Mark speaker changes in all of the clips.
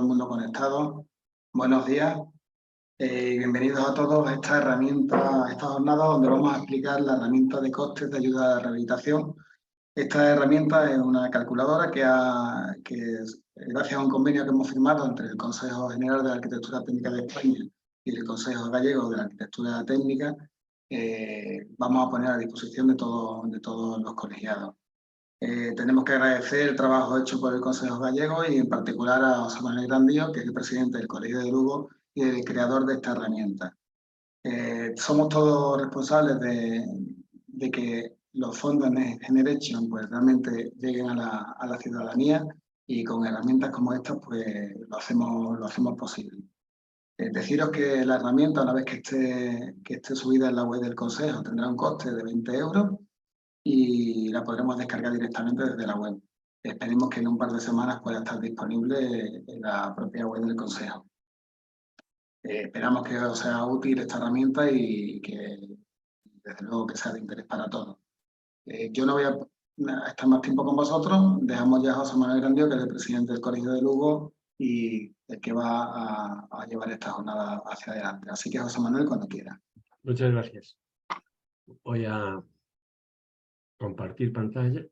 Speaker 1: el mundo conectado. Buenos días y bienvenidos a todos a esta herramienta, a esta jornada donde vamos a explicar la herramienta de costes de ayuda a la rehabilitación. Esta herramienta es una calculadora gracias a un convenio que hemos firmado entre el Consejo General de la Arquitectura Técnica de España y el Consejo Gallego de la Arquitectura Técnica, vamos a poner a disposición de todos los colegiados. Tenemos que agradecer el trabajo hecho por el Consejo Gallego y en particular a José Manuel Grandío, que es el presidente del Colegio de Lugo y el creador de esta herramienta. Somos todos responsables de que los fondos Generation pues, realmente lleguen a la ciudadanía, y con herramientas como estas pues, lo hacemos posible. Deciros que la herramienta, una vez que esté subida en la web del Consejo, tendrá un coste de 20 euros y la podremos descargar directamente desde la web. Esperemos que en un par de semanas pueda estar disponible en la propia web del Consejo. Esperamos que os sea útil esta herramienta y que, desde luego, que sea de interés para todos. Yo no voy a estar más tiempo con vosotros. Dejamos ya a José Manuel Grandío, que es el presidente del Colegio de Lugo y el que va a llevar esta jornada hacia adelante. Así que, José Manuel, cuando quiera.
Speaker 2: Muchas gracias. Voy a compartir pantalla.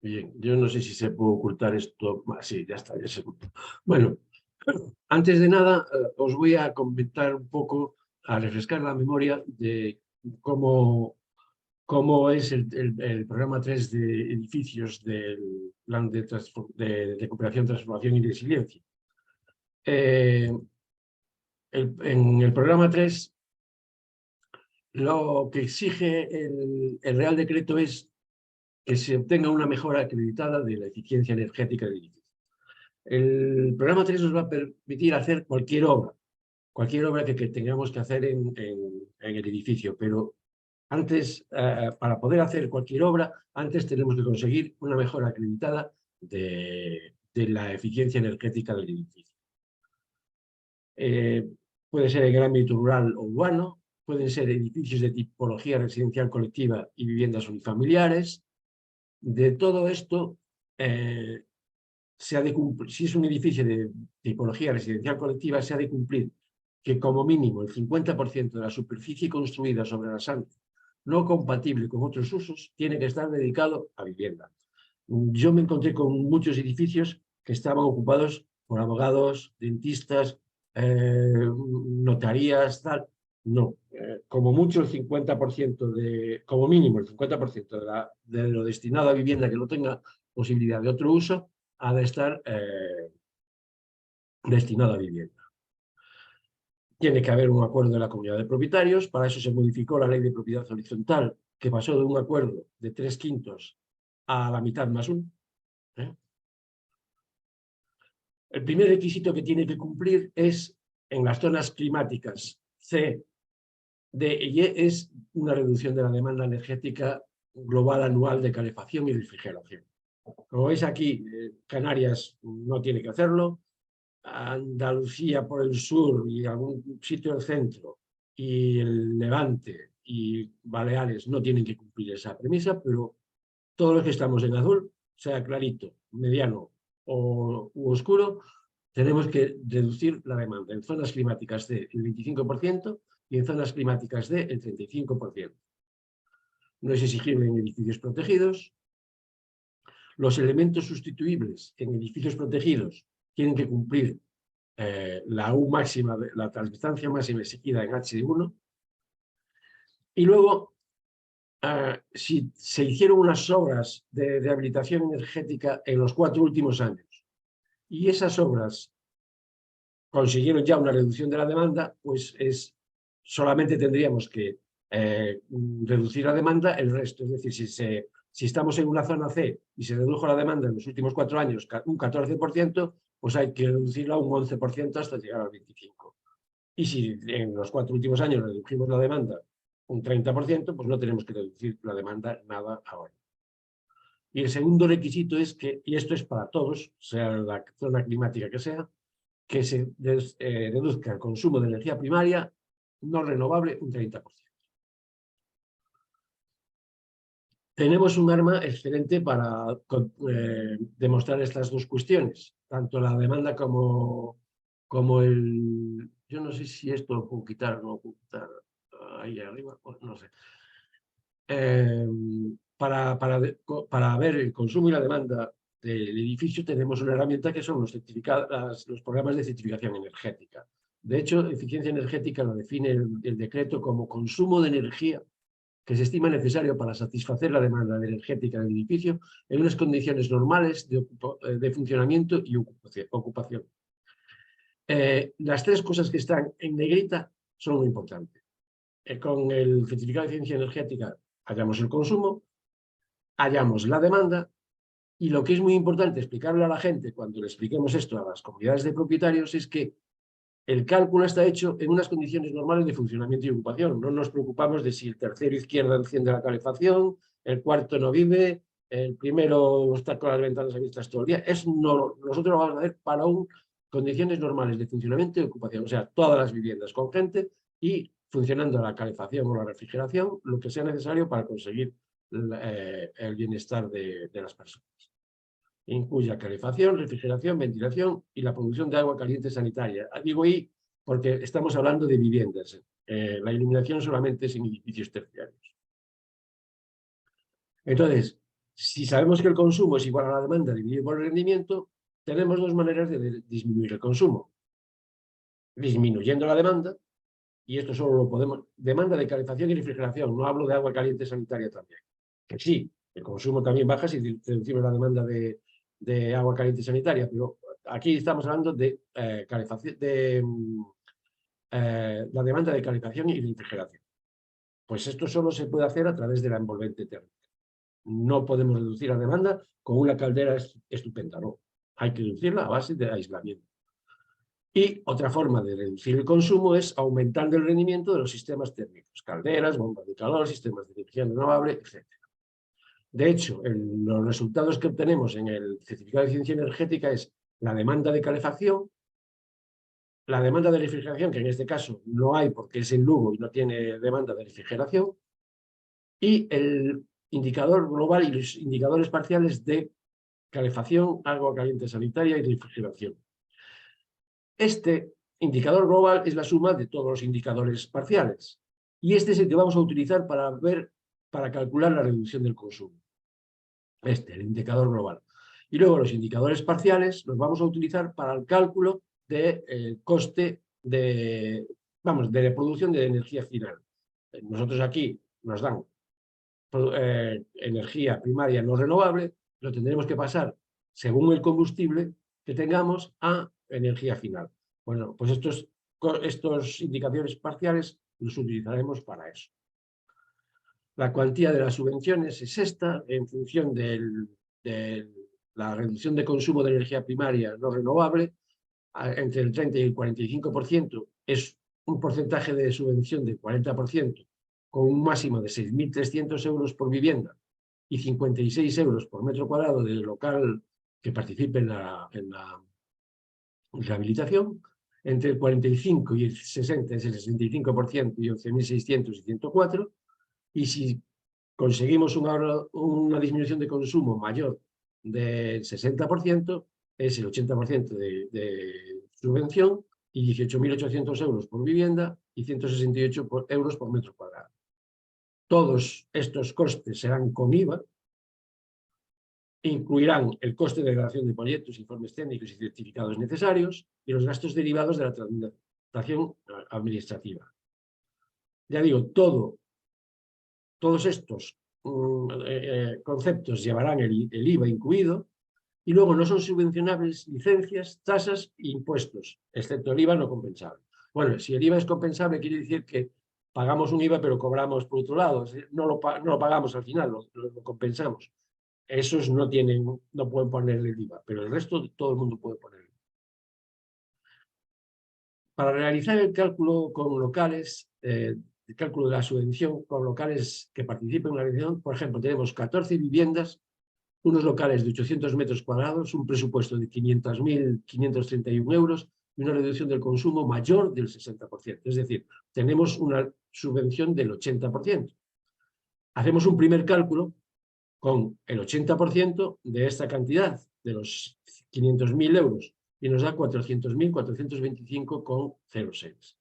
Speaker 2: Bien, yo no sé si se puede ocultar esto. Sí, ya está, ya se ocultó. Bueno, antes de nada, os voy a comentar un poco, a refrescar la memoria de cómo es el programa 3 de edificios del Plan de Recuperación, Transformación y Resiliencia. En el programa 3, lo que exige el Real Decreto es que se obtenga una mejora acreditada de la eficiencia energética del edificio. El programa 3 nos va a permitir hacer cualquier obra que tengamos que hacer en el edificio, pero antes, para poder hacer cualquier obra, antes tenemos que conseguir una mejora acreditada de la eficiencia energética del edificio. Puede ser en el ámbito rural o urbano, pueden ser edificios de tipología residencial colectiva y viviendas unifamiliares. De todo esto, se ha de cumplir, si es un edificio de tipología residencial colectiva, se ha de cumplir que como mínimo el 50% de la superficie construida sobre la santa no compatible con otros usos tiene que estar dedicado a vivienda. Yo me encontré con muchos edificios que estaban ocupados por abogados, dentistas, notarías, tal. No, como mucho el 50%, como mínimo el 50% de lo destinado a vivienda que no tenga posibilidad de otro uso ha de estar destinado a vivienda. Tiene que haber un acuerdo de la comunidad de propietarios. Para eso se modificó la ley de propiedad horizontal, que pasó de un acuerdo de 3/5 a la mitad más 1. El primer requisito que tiene que cumplir es, en las zonas climáticas C, D y E, es una reducción de la demanda energética global anual de calefacción y refrigeración. Como veis aquí, Canarias no tiene que hacerlo, Andalucía por el sur y algún sitio del centro y el Levante y Baleares no tienen que cumplir esa premisa, pero todos los que estamos en azul, sea clarito, mediano u oscuro, tenemos que reducir la demanda en zonas climáticas D el 25% y en zonas climáticas D el 35%. No es exigible en edificios protegidos. Los elementos sustituibles en edificios protegidos tienen que cumplir la U máxima, la transdistancia máxima exigida en H1. Y luego, si se hicieron unas obras de rehabilitación energética en los 4 últimos años y esas obras consiguieron ya una reducción de la demanda, pues solamente tendríamos que reducir la demanda el resto. Es decir, si estamos en una zona C y se redujo la demanda en los últimos 4 años un 14%, pues hay que reducirla un 11% hasta llegar al 25%. Y si en los 4 últimos años redujimos la demanda un 30%, pues no tenemos que reducir la demanda nada ahora. Y el segundo requisito es que, y esto es para todos, sea la zona climática que sea, que se reduzca el consumo de energía primaria no renovable un 30%. Tenemos un arma excelente para demostrar estas dos cuestiones, tanto la demanda como el... Yo no sé si esto lo puedo quitar o no lo puedo quitar ahí arriba, no sé. Para ver el consumo y la demanda del edificio tenemos una herramienta que son los programas de certificación energética. De hecho, eficiencia energética lo define el decreto como consumo de energía que se estima necesario para satisfacer la demanda energética del edificio en unas condiciones normales de funcionamiento y ocupación. Las tres cosas que están en negrita son muy importantes. Con el certificado de eficiencia energética hallamos el consumo, hallamos la demanda, y lo que es muy importante explicarle a la gente cuando le expliquemos esto a las comunidades de propietarios es que el cálculo está hecho en unas condiciones normales de funcionamiento y ocupación. No nos preocupamos de si el tercero izquierda enciende la calefacción, el cuarto no vive, el primero está con las ventanas abiertas todo el día. Nosotros lo vamos a hacer para condiciones normales de funcionamiento y ocupación. O sea, todas las viviendas con gente y funcionando la calefacción o la refrigeración, lo que sea necesario para conseguir el bienestar de las personas. Incluye calefacción, refrigeración, ventilación y la producción de agua caliente sanitaria. Digo ahí porque estamos hablando de viviendas. La iluminación solamente es en edificios terciarios. Entonces, si sabemos que el consumo es igual a la demanda dividido por el rendimiento, tenemos dos maneras de disminuir el consumo. Disminuyendo la demanda, y esto solo lo podemos... Demanda de calefacción y refrigeración, no hablo de agua caliente sanitaria también. Que sí, el consumo también baja si reducimos la demanda de agua caliente sanitaria, pero aquí estamos hablando de calefacción, la demanda de calefacción y refrigeración. Pues esto solo se puede hacer a través de la envolvente térmica. No podemos reducir la demanda con una caldera estupenda, no. Hay que reducirla a base de aislamiento. Y otra forma de reducir el consumo es aumentando el rendimiento de los sistemas térmicos, calderas, bombas de calor, sistemas de energía renovable, etc. De hecho, los resultados que obtenemos en el certificado de eficiencia energética es la demanda de calefacción, la demanda de refrigeración, que en este caso no hay porque es en Lugo y no tiene demanda de refrigeración, y el indicador global y los indicadores parciales de calefacción, agua caliente sanitaria y refrigeración. Este indicador global es la suma de todos los indicadores parciales, y este es el que vamos a utilizar para calcular la reducción del consumo. El indicador global. Y luego los indicadores parciales los vamos a utilizar para el cálculo del coste de la producción de energía final. Nosotros aquí nos dan energía primaria no renovable, lo tendremos que pasar según el combustible que tengamos a energía final. Bueno, pues estos indicadores parciales los utilizaremos para eso. La cuantía de las subvenciones es esta, en función de la reducción de consumo de energía primaria no renovable, entre el 30 y el 45%, es un porcentaje de subvención del 40%, con un máximo de 6.300 euros por vivienda y 56 euros por metro cuadrado del local que participe en la rehabilitación. Entre el 45 y el 60 es el 65% y 11.600 y 104. Y si conseguimos una disminución de consumo mayor del 60%, es el 80% de subvención y 18.800 euros por vivienda y 168 euros por metro cuadrado. Todos estos costes serán con IVA, incluirán el coste de elaboración de proyectos, informes técnicos y certificados necesarios y los gastos derivados de la tramitación administrativa. Ya digo, todos estos conceptos llevarán el IVA incluido, y luego no son subvencionables licencias, tasas e impuestos, excepto el IVA no compensable. Bueno, si el IVA es compensable, quiere decir que pagamos un IVA pero cobramos por otro lado, no lo pagamos al final, lo compensamos. Esos no pueden ponerle el IVA, pero el resto todo el mundo puede ponerlo. Para realizar el cálculo con locales, el cálculo de la subvención con locales que participen en la realización, por ejemplo, tenemos 14 viviendas, unos locales de 800 metros cuadrados, un presupuesto de 500.531 euros y una reducción del consumo mayor del 60%. Es decir, tenemos una subvención del 80%. Hacemos un primer cálculo con el 80% de esta cantidad, de los 500.000 euros, y nos da 400.425,06.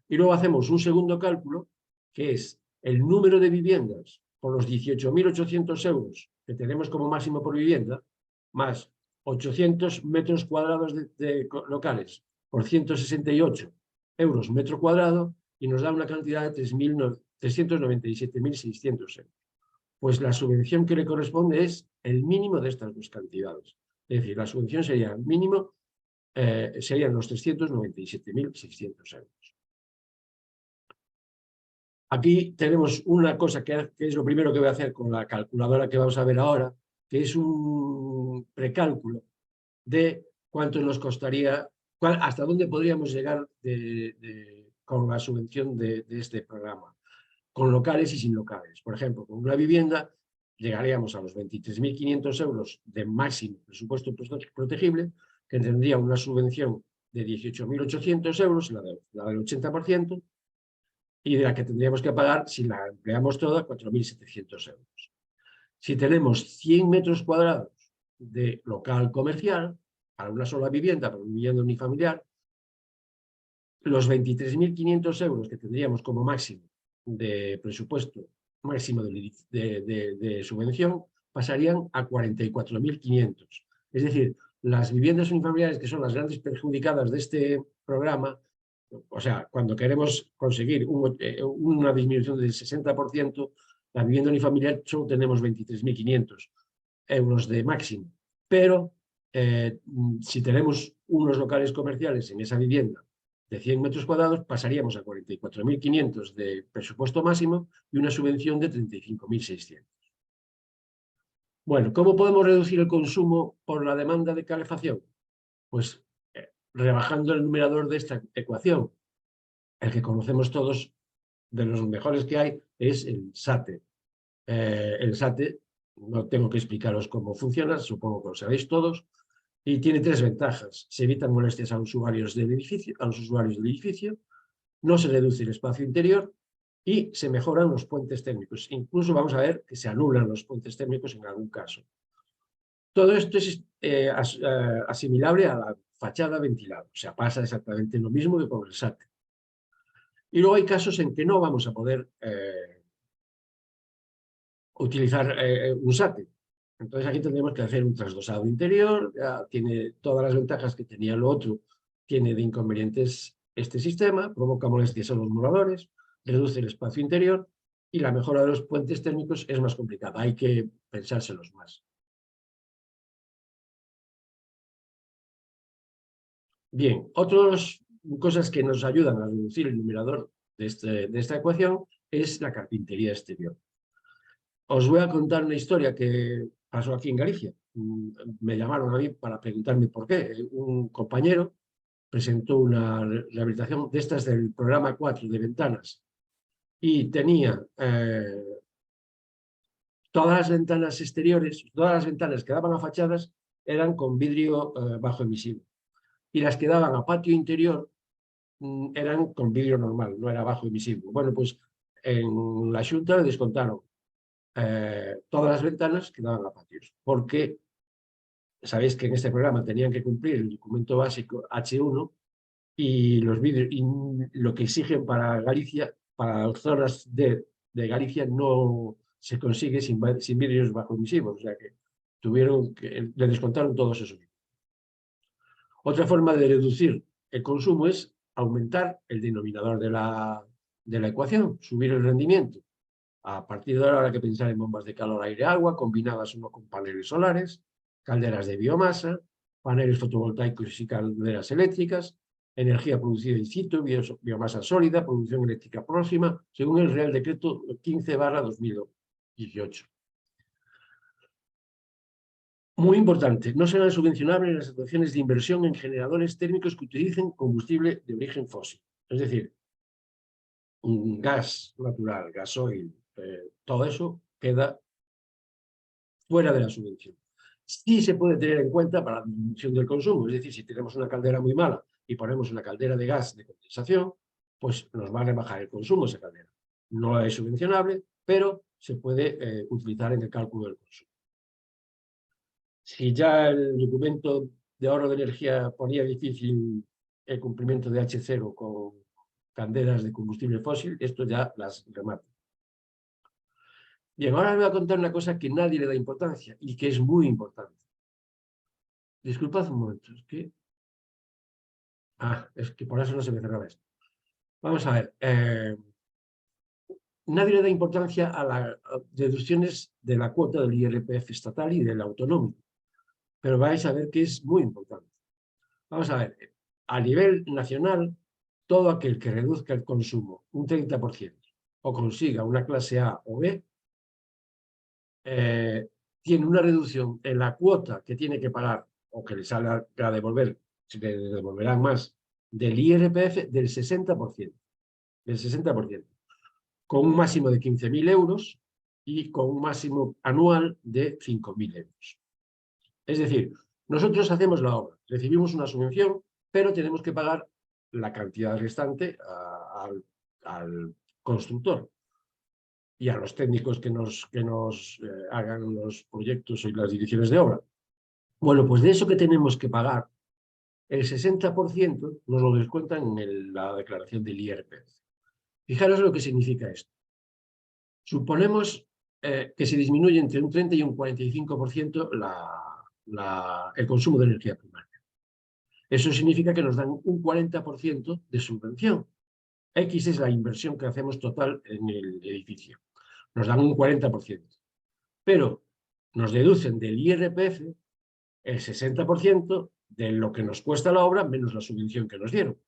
Speaker 2: Y luego hacemos un segundo cálculo, que es el número de viviendas por los 18.800 euros que tenemos como máximo por vivienda, más 800 metros cuadrados de locales por 168 euros metro cuadrado, y nos da una cantidad de 397.600 euros. Pues la subvención que le corresponde es el mínimo de estas dos cantidades. Es decir, la subvención sería mínimo, serían los 397.600 euros. Aquí tenemos una cosa que es lo primero que voy a hacer con la calculadora que vamos a ver ahora, que es un precálculo de cuánto nos costaría, hasta dónde podríamos llegar con la subvención de este programa, con locales y sin locales. Por ejemplo, con una vivienda llegaríamos a los 23.500 euros de máximo presupuesto protegible, que tendría una subvención de 18.800 euros, la del 80%, y de la que tendríamos que pagar, si la empleamos toda, 4.700 euros. Si tenemos 100 metros cuadrados de local comercial, para una sola vivienda, para una vivienda unifamiliar, los 23.500 euros que tendríamos como máximo de presupuesto máximo de subvención pasarían a 44.500. Es decir, las viviendas unifamiliares, que son las grandes perjudicadas de este programa, o sea, cuando queremos conseguir una disminución del 60%, la vivienda unifamiliar solo tenemos 23.500 euros de máximo. Pero si tenemos unos locales comerciales en esa vivienda de 100 metros cuadrados, pasaríamos a 44.500 de presupuesto máximo y una subvención de 35.600. Bueno, ¿cómo podemos reducir el consumo por la demanda de calefacción? Pues rebajando el numerador de esta ecuación. El que conocemos todos, de los mejores que hay, es el SATE. El SATE, no tengo que explicaros cómo funciona, supongo que lo sabéis todos, y tiene tres ventajas. Se evitan molestias a los usuarios del edificio, no se reduce el espacio interior y se mejoran los puentes térmicos. Incluso vamos a ver que se anulan los puentes térmicos en algún caso. Todo esto es asimilable a la fachada ventilada, o sea, pasa exactamente lo mismo que con el SATE. Y luego hay casos en que no vamos a poder utilizar un SATE. Entonces aquí tendremos que hacer un trasdosado interior, ya tiene todas las ventajas que tenía lo otro, tiene de inconvenientes este sistema, provoca molestias a los moradores, reduce el espacio interior y la mejora de los puentes térmicos es más complicada, hay que pensárselos más. Bien, otras cosas que nos ayudan a reducir el numerador de esta ecuación es la carpintería exterior. Os voy a contar una historia que pasó aquí en Galicia. Me llamaron a mí para preguntarme por qué. Un compañero presentó una rehabilitación de estas del programa 4 de ventanas y tenía todas las ventanas exteriores, todas las ventanas que daban a fachadas eran con vidrio bajo emisivo y las que daban a patio interior eran con vidrio normal, no era bajo emisivo. Bueno, pues en la Xunta le descontaron todas las ventanas que daban a patios, porque sabéis que en este programa tenían que cumplir el documento básico H1 y los vidrios, y lo que exigen para Galicia, para las zonas de Galicia no se consigue sin vidrios bajo emisivos, o sea que le descontaron todos esos. Otra forma de reducir el consumo es aumentar el denominador de la ecuación, subir el rendimiento. A partir de ahora habrá que pensar en bombas de calor, aire, agua, combinadas uno con paneles solares, calderas de biomasa, paneles fotovoltaicos y calderas eléctricas, energía producida in situ, biomasa sólida, producción eléctrica próxima, según el Real Decreto 15/2018. Muy importante, no serán subvencionables las actuaciones de inversión en generadores térmicos que utilicen combustible de origen fósil. Es decir, un gas natural, gasoil, todo eso queda fuera de la subvención. Sí se puede tener en cuenta para la disminución del consumo, es decir, si tenemos una caldera muy mala y ponemos una caldera de gas de condensación, pues nos va a rebajar el consumo esa caldera. No es subvencionable, pero se puede utilizar en el cálculo del consumo. Si ya el documento de ahorro de energía ponía difícil el cumplimiento de H0 con calderas de combustible fósil, esto ya las remata. Bien, ahora les voy a contar una cosa que nadie le da importancia y que es muy importante. Disculpad un momento, es que... es que por eso no se me cerraba esto. Vamos a ver. Nadie le da importancia a las deducciones de la cuota del IRPF estatal y del autonómico, pero vais a ver que es muy importante. Vamos a ver, a nivel nacional, todo aquel que reduzca el consumo un 30% o consiga una clase A o B, tiene una reducción en la cuota que tiene que pagar o que le salga a devolver, si le devolverán más, del IRPF del 60%. Del 60%. Con un máximo de 15.000 euros y con un máximo anual de 5.000 euros. Es decir, nosotros hacemos la obra, recibimos una subvención, pero tenemos que pagar la cantidad restante al constructor y a los técnicos que nos hagan los proyectos y las direcciones de obra. Bueno, pues de eso que tenemos que pagar, el 60% nos lo descuentan en la declaración del IRPF. Fijaros lo que significa esto. Suponemos que se disminuye entre un 30 y un 45% el consumo de energía primaria. Eso significa que nos dan un 40% de subvención. X es la inversión que hacemos total en el edificio. Nos dan un 40%. Pero nos deducen del IRPF el 60% de lo que nos cuesta la obra menos la subvención que nos dieron.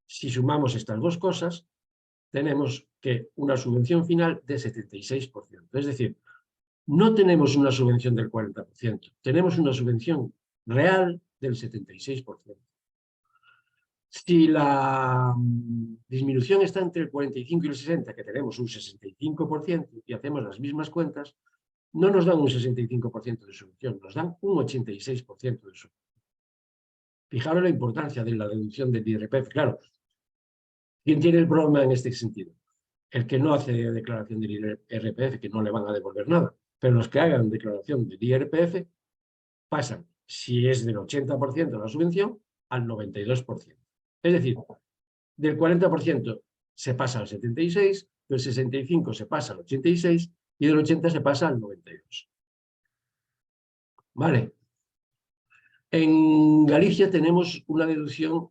Speaker 2: Si sumamos estas dos cosas, tenemos que una subvención final de 76%. Es decir, no tenemos una subvención del 40%, tenemos una subvención real del 76%. Si la disminución está entre el 45 y el 60, que tenemos un 65%, y hacemos las mismas cuentas, no nos dan un 65% de subvención, nos dan un 86% de subvención. Fijaros la importancia de la deducción del IRPF. Claro, ¿quién tiene el problema en este sentido? El que no hace declaración del IRPF, que no le van a devolver nada. Pero los que hagan declaración del IRPF pasan, si es del 80% la subvención, al 92%. Es decir, del 40% se pasa al 76%, del 65% se pasa al 86% y del 80% se pasa al 92%. Vale. En Galicia tenemos una deducción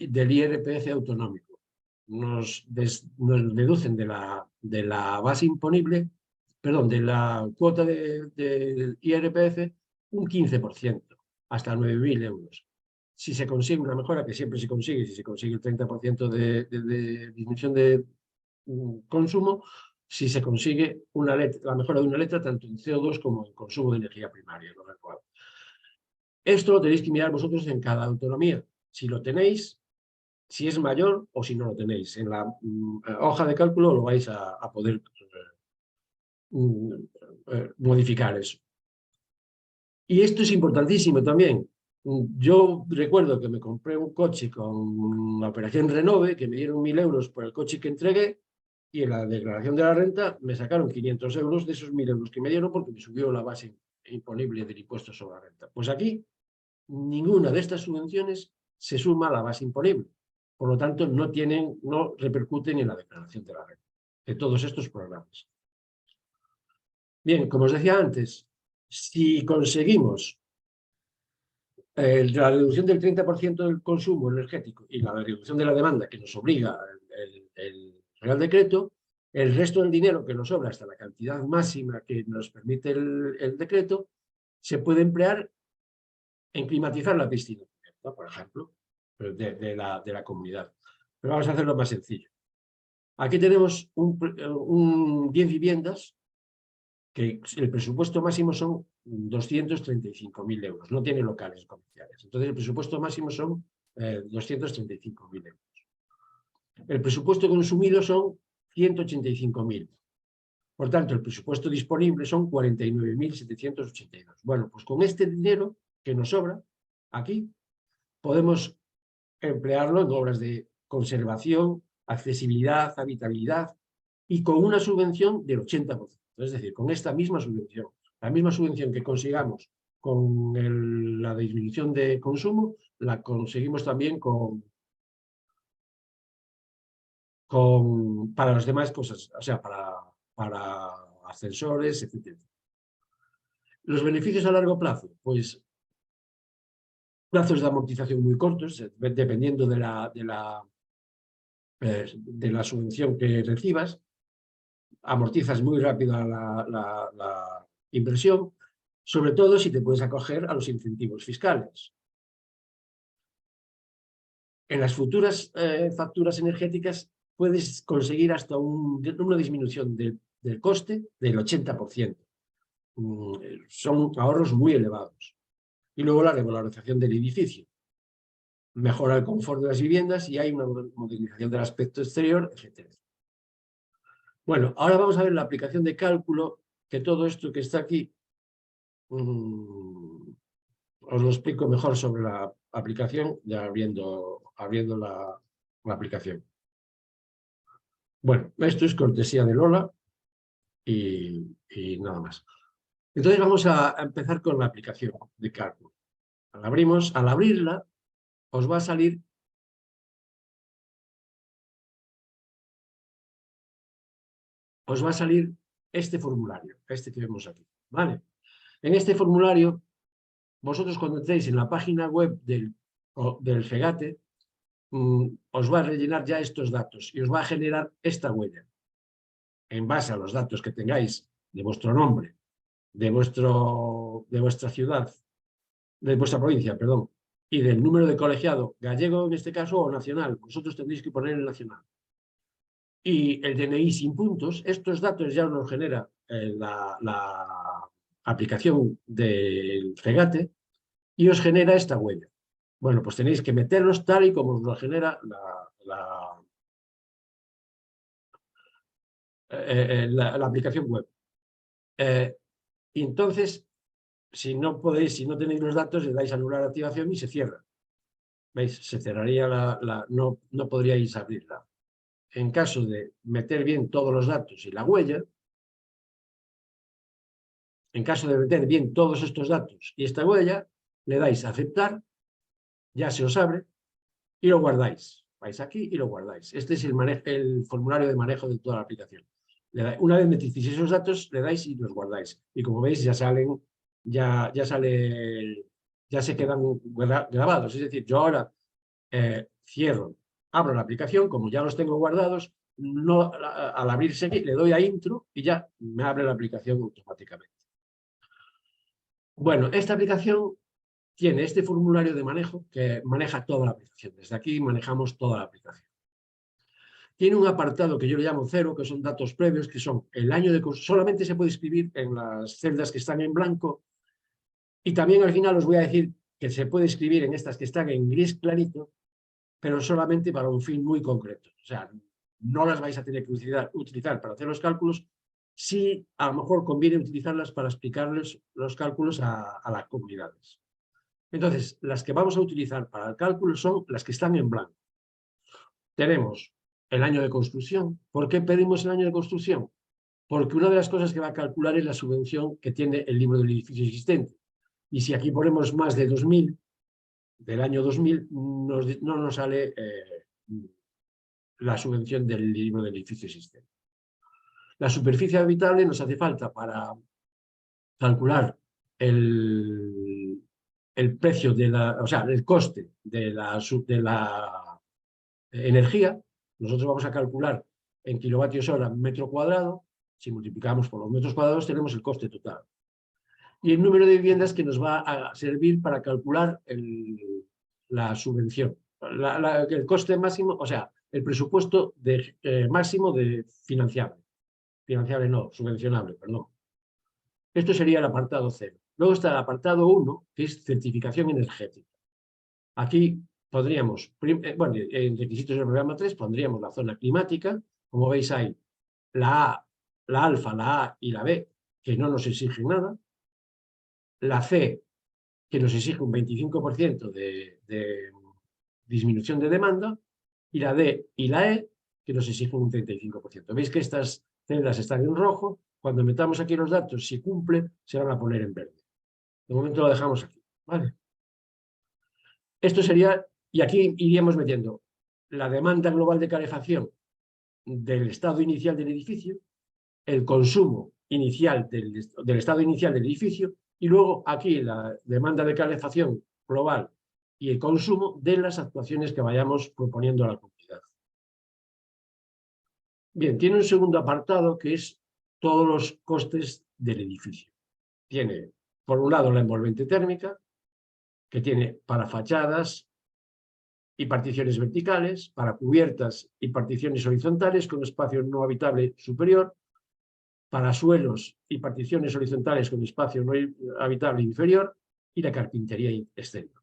Speaker 2: del IRPF autonómico. Nos deducen de la base imponible, perdón, de la cuota del IRPF un 15%, hasta 9.000 euros. Si se consigue una mejora, que siempre se consigue, si se consigue el 30% de disminución de consumo, si se consigue la mejora de una letra, tanto en CO2 como en consumo de energía primaria, lo recuerdo. Esto lo tenéis que mirar vosotros en cada autonomía. Si lo tenéis, si es mayor o si no lo tenéis. En la hoja de cálculo lo vais a poder modificar eso. Y esto es importantísimo también. Yo recuerdo que me compré un coche con la operación Renove, que me dieron 1.000 euros por el coche que entregué, y en la declaración de la renta me sacaron 500 euros de esos 1.000 euros que me dieron porque me subió la base imponible del impuesto sobre la renta. Pues aquí, ninguna de estas subvenciones se suma a la base imponible. Por lo tanto, no repercuten en la declaración de la renta de todos estos programas. Bien, como os decía antes, si conseguimos la reducción del 30% del consumo energético y la reducción de la demanda que nos obliga el Real Decreto, el resto del dinero que nos sobra hasta la cantidad máxima que nos permite el decreto, se puede emplear en climatizar la piscina, ¿no? Por ejemplo, de la comunidad. Pero vamos a hacerlo más sencillo. Aquí tenemos 10 viviendas que el presupuesto máximo son 235.000 euros, no tiene locales comerciales. Entonces el presupuesto máximo son 235.000 euros. El presupuesto consumido son 185.000. Por tanto, el presupuesto disponible son 49.782. Bueno, pues con este dinero que nos sobra, aquí podemos emplearlo en obras de conservación, accesibilidad, habitabilidad y con una subvención del 80%. Es decir, con esta misma subvención, la misma subvención que consigamos con la disminución de consumo, la conseguimos también para las demás cosas, o sea, para ascensores, etc. Los beneficios a largo plazo, pues plazos de amortización muy cortos, dependiendo de la subvención que recibas, amortizas muy rápido la inversión, sobre todo si te puedes acoger a los incentivos fiscales. En las futuras facturas energéticas puedes conseguir hasta una disminución del coste del 80%. Son ahorros muy elevados. Y luego la revalorización del edificio. Mejora el confort de las viviendas y hay una modernización del aspecto exterior, etc. Bueno, ahora vamos a ver la aplicación de cálculo, que todo esto que está aquí os lo explico mejor sobre la aplicación, ya abriendo la aplicación. Bueno, esto es cortesía de Lola y nada más. Entonces vamos a empezar con la aplicación de cálculo. Al abrirla, os va a salir este formulario, este que vemos aquí, ¿vale? En este formulario, vosotros cuando entréis en la página web del FEGATE, os va a rellenar ya estos datos y os va a generar esta huella. En base a los datos que tengáis de vuestro nombre, de vuestra ciudad, de vuestra provincia, perdón, y del número de colegiado gallego en este caso o nacional, vosotros tendréis que poner el nacional. Y el DNI sin puntos, estos datos ya nos genera la aplicación del FEGATE y os genera esta huella. Bueno, pues tenéis que meterlos tal y como os lo genera la aplicación web. Y entonces, si no tenéis los datos, le dais a anular activación y se cierra. ¿Veis? Se cerraría no podríais abrirla. En caso de meter bien todos los datos y la huella, en caso de meter bien todos estos datos y esta huella, le dais a aceptar, ya se os abre y lo guardáis. Vais aquí y lo guardáis. Este es el formulario de manejo de toda la aplicación. Una vez metisteis esos datos, le dais y los guardáis. Y como veis, ya se quedan grabados. Es decir, yo ahora cierro, abro la aplicación, como ya los tengo guardados, al abrirse aquí, le doy a intro y ya me abre la aplicación automáticamente. Bueno, esta aplicación tiene este formulario de manejo que maneja toda la aplicación. Desde aquí manejamos toda la aplicación. Tiene un apartado que yo le llamo 0, que son datos previos, que son el año de construcción. Solamente se puede escribir en las celdas que están en blanco. Y también al final os voy a decir que se puede escribir en estas que están en gris clarito, pero solamente para un fin muy concreto. O sea, no las vais a tener que utilizar para hacer los cálculos. Sí, a lo mejor conviene utilizarlas para explicarles los cálculos a las comunidades. Entonces, las que vamos a utilizar para el cálculo son las que están en blanco. Tenemos el año de construcción. ¿Por qué pedimos el año de construcción? Porque una de las cosas que va a calcular es la subvención que tiene el libro del edificio existente. Y si aquí ponemos más de 2000, del año 2000, no nos sale la subvención del libro del edificio existente. La superficie habitable nos hace falta para calcular el precio o sea, el coste de la energía. Nosotros vamos a calcular en kilovatios hora metro cuadrado. Si multiplicamos por los metros cuadrados tenemos el coste total. Y el número de viviendas que nos va a servir para calcular la subvención. El coste máximo, o sea, el presupuesto máximo de financiable. Financiable no, subvencionable, perdón. Esto sería el apartado 0. Luego está el apartado 1, que es certificación energética. Aquí pondríamos, bueno, en requisitos del programa 3 pondríamos la zona climática. Como veis hay la A, la alfa, la A y la B, que no nos exigen nada. La C, que nos exige un 25% disminución de demanda, y la D y la E, que nos exigen un 35%. Veis que estas celdas están en rojo. Cuando metamos aquí los datos, si cumple, se van a poner en verde. De momento lo dejamos aquí, ¿vale? Esto sería, y aquí iríamos metiendo la demanda global de calefacción del estado inicial del edificio, el consumo inicial del estado inicial del edificio, y luego aquí la demanda de calefacción global y el consumo de las actuaciones que vayamos proponiendo a la comunidad. Bien, tiene un segundo apartado que es todos los costes del edificio. Tiene, por un lado, la envolvente térmica, que tiene para fachadas y particiones verticales, para cubiertas y particiones horizontales con espacio no habitable superior, para suelos y particiones horizontales con espacio no habitable inferior, y la carpintería exterior.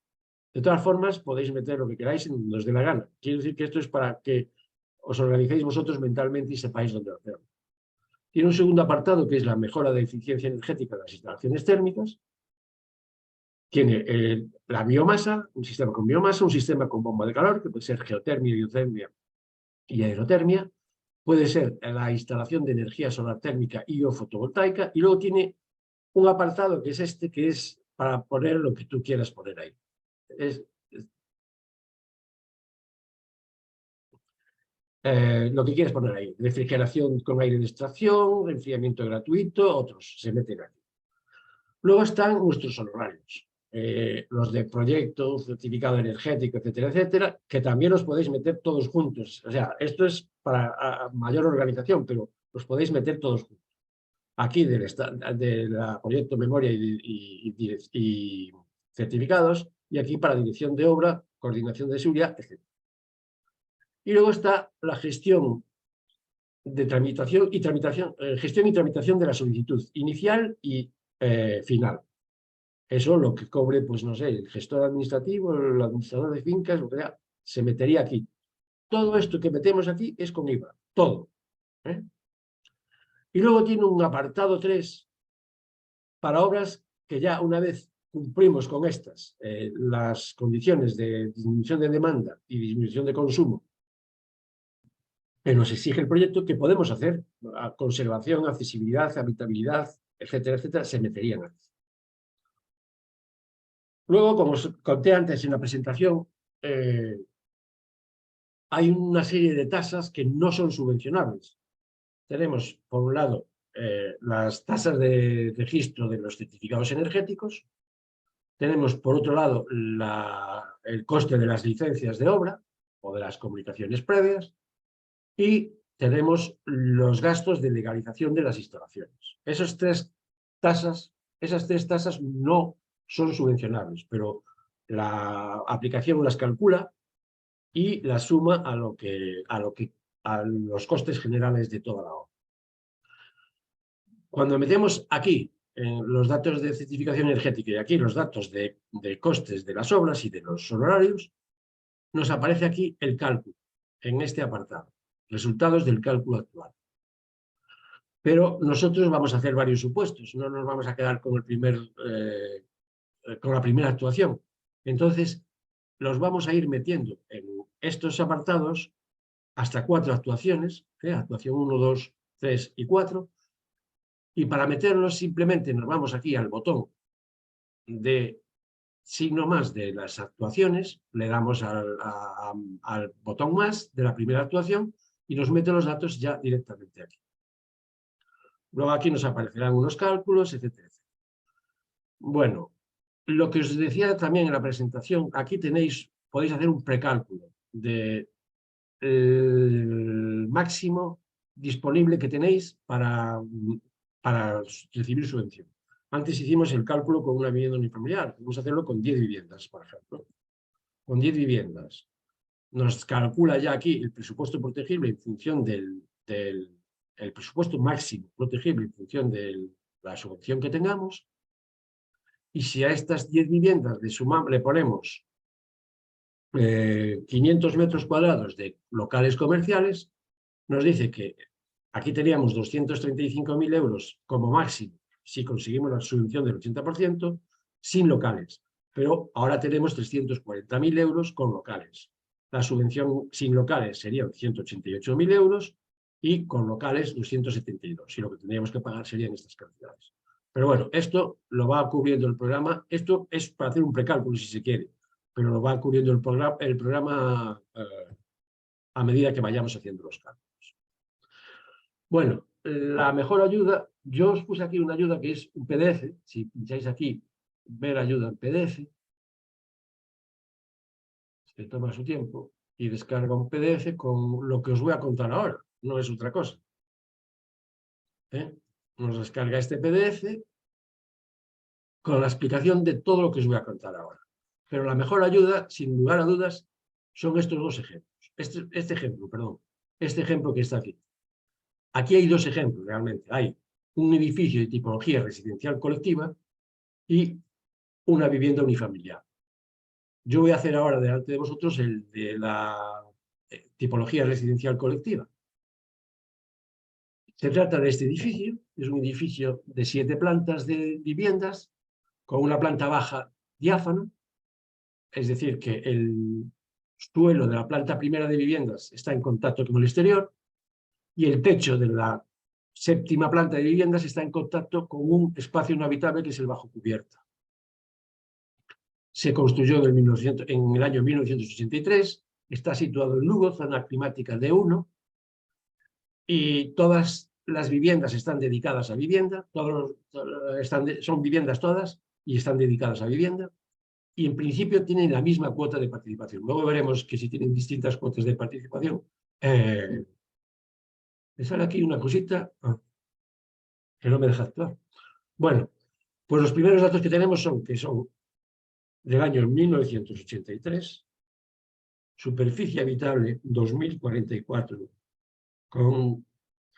Speaker 2: De todas formas, podéis meter lo que queráis en donde os dé la gana. Quiero decir que esto es para que os organicéis vosotros mentalmente y sepáis dónde hacerlo. Tiene un segundo apartado que es la mejora de eficiencia energética de las instalaciones térmicas. Tiene la biomasa, un sistema con biomasa, un sistema con bomba de calor, que puede ser geotermia, biotermia y aerotermia. Puede ser la instalación de energía solar térmica y o fotovoltaica. Y luego tiene un apartado que es este, que es para poner lo que tú quieras poner ahí. Lo que quieres poner ahí. Refrigeración con aire de extracción, enfriamiento gratuito, otros se meten aquí. Luego están nuestros honorarios. Los de proyecto, certificado energético, etcétera, etcétera, que también los podéis meter todos juntos. O sea, esto es para mayor organización, pero los podéis meter todos juntos. Aquí del proyecto, memoria y certificados, y aquí para dirección de obra, coordinación de seguridad, etc. Y luego está la gestión de tramitación y tramitación de la solicitud inicial y final. Eso lo que cobre, pues no sé, el gestor administrativo, el administrador de fincas, lo que sea, se metería aquí. Todo esto que metemos aquí es con IVA, todo. Y luego tiene un apartado 3 para obras que ya una vez cumplimos con estas, las condiciones de disminución de demanda y disminución de consumo que nos exige el proyecto, que podemos hacer, conservación, accesibilidad, habitabilidad, etcétera, etcétera, se meterían aquí. Luego, como os conté antes en la presentación, hay una serie de tasas que no son subvencionables. Tenemos, por un lado, las tasas de registro de los certificados energéticos. Tenemos, por otro lado, el coste de las licencias de obra o de las comunicaciones previas. Y tenemos los gastos de legalización de las instalaciones. Esas tres tasas no son subvencionables, pero la aplicación las calcula y las suma a los costes generales de toda la obra. Cuando metemos aquí los datos de certificación energética y aquí los datos de costes de las obras y de los honorarios, nos aparece aquí el cálculo en este apartado. Resultados del cálculo actual. Pero nosotros vamos a hacer varios supuestos, no nos vamos a quedar con la primera actuación. Entonces, los vamos a ir metiendo en estos apartados hasta 4 actuaciones, actuación 1, 2, 3 y 4, y para meterlos simplemente nos vamos aquí al botón de signo más de las actuaciones, le damos al botón más de la primera actuación y nos mete los datos ya directamente aquí. Luego aquí nos aparecerán unos cálculos, etcétera, etcétera. Bueno, lo que os decía también en la presentación, aquí podéis hacer un precálculo del máximo disponible que tenéis para recibir subvención. Antes hicimos el cálculo con una vivienda unifamiliar, vamos a hacerlo con 10 viviendas, por ejemplo. Con 10 viviendas. Nos calcula ya aquí el presupuesto protegible en función del presupuesto máximo protegible en función de la subvención que tengamos, y si a estas 10 viviendas le ponemos 500 metros cuadrados de locales comerciales, nos dice que aquí teníamos 235.000 euros como máximo si conseguimos la subvención del 80% sin locales, pero ahora tenemos 340.000 euros con locales. La subvención sin locales serían 188.000 euros y con locales 272. Y lo que tendríamos que pagar serían estas cantidades. Pero bueno, esto lo va cubriendo el programa. Esto es para hacer un precálculo si se quiere, pero lo va cubriendo el programa a medida que vayamos haciendo los cálculos. Bueno, la mejor ayuda, yo os puse aquí una ayuda que es un PDF. Si pincháis aquí, ver ayuda en PDF, se toma su tiempo y descarga un PDF con lo que os voy a contar ahora, no es otra cosa. Nos descarga este PDF con la explicación de todo lo que os voy a contar ahora. Pero la mejor ayuda, sin lugar a dudas, son estos dos ejemplos. Este ejemplo que está aquí. Aquí hay dos ejemplos realmente. Hay un edificio de tipología residencial colectiva y una vivienda unifamiliar. Yo voy a hacer ahora delante de vosotros el de la tipología residencial colectiva. Se trata de este edificio, es un edificio de 7 plantas de viviendas con una planta baja diáfana, es decir, que el suelo de la planta primera de viviendas está en contacto con el exterior y el techo de la 7ª planta de viviendas está en contacto con un espacio no habitable que es el bajo cubierta. Se construyó en el año 1983, está situado en Lugo, zona climática D1, y todas las viviendas están dedicadas a vivienda, son viviendas todas y están dedicadas a vivienda, y en principio tienen la misma cuota de participación. Luego veremos que si tienen distintas cuotas de participación. Me sale aquí una cosita que no me deja actuar. Bueno, pues los primeros datos que tenemos son del año 1983, superficie habitable 2044 con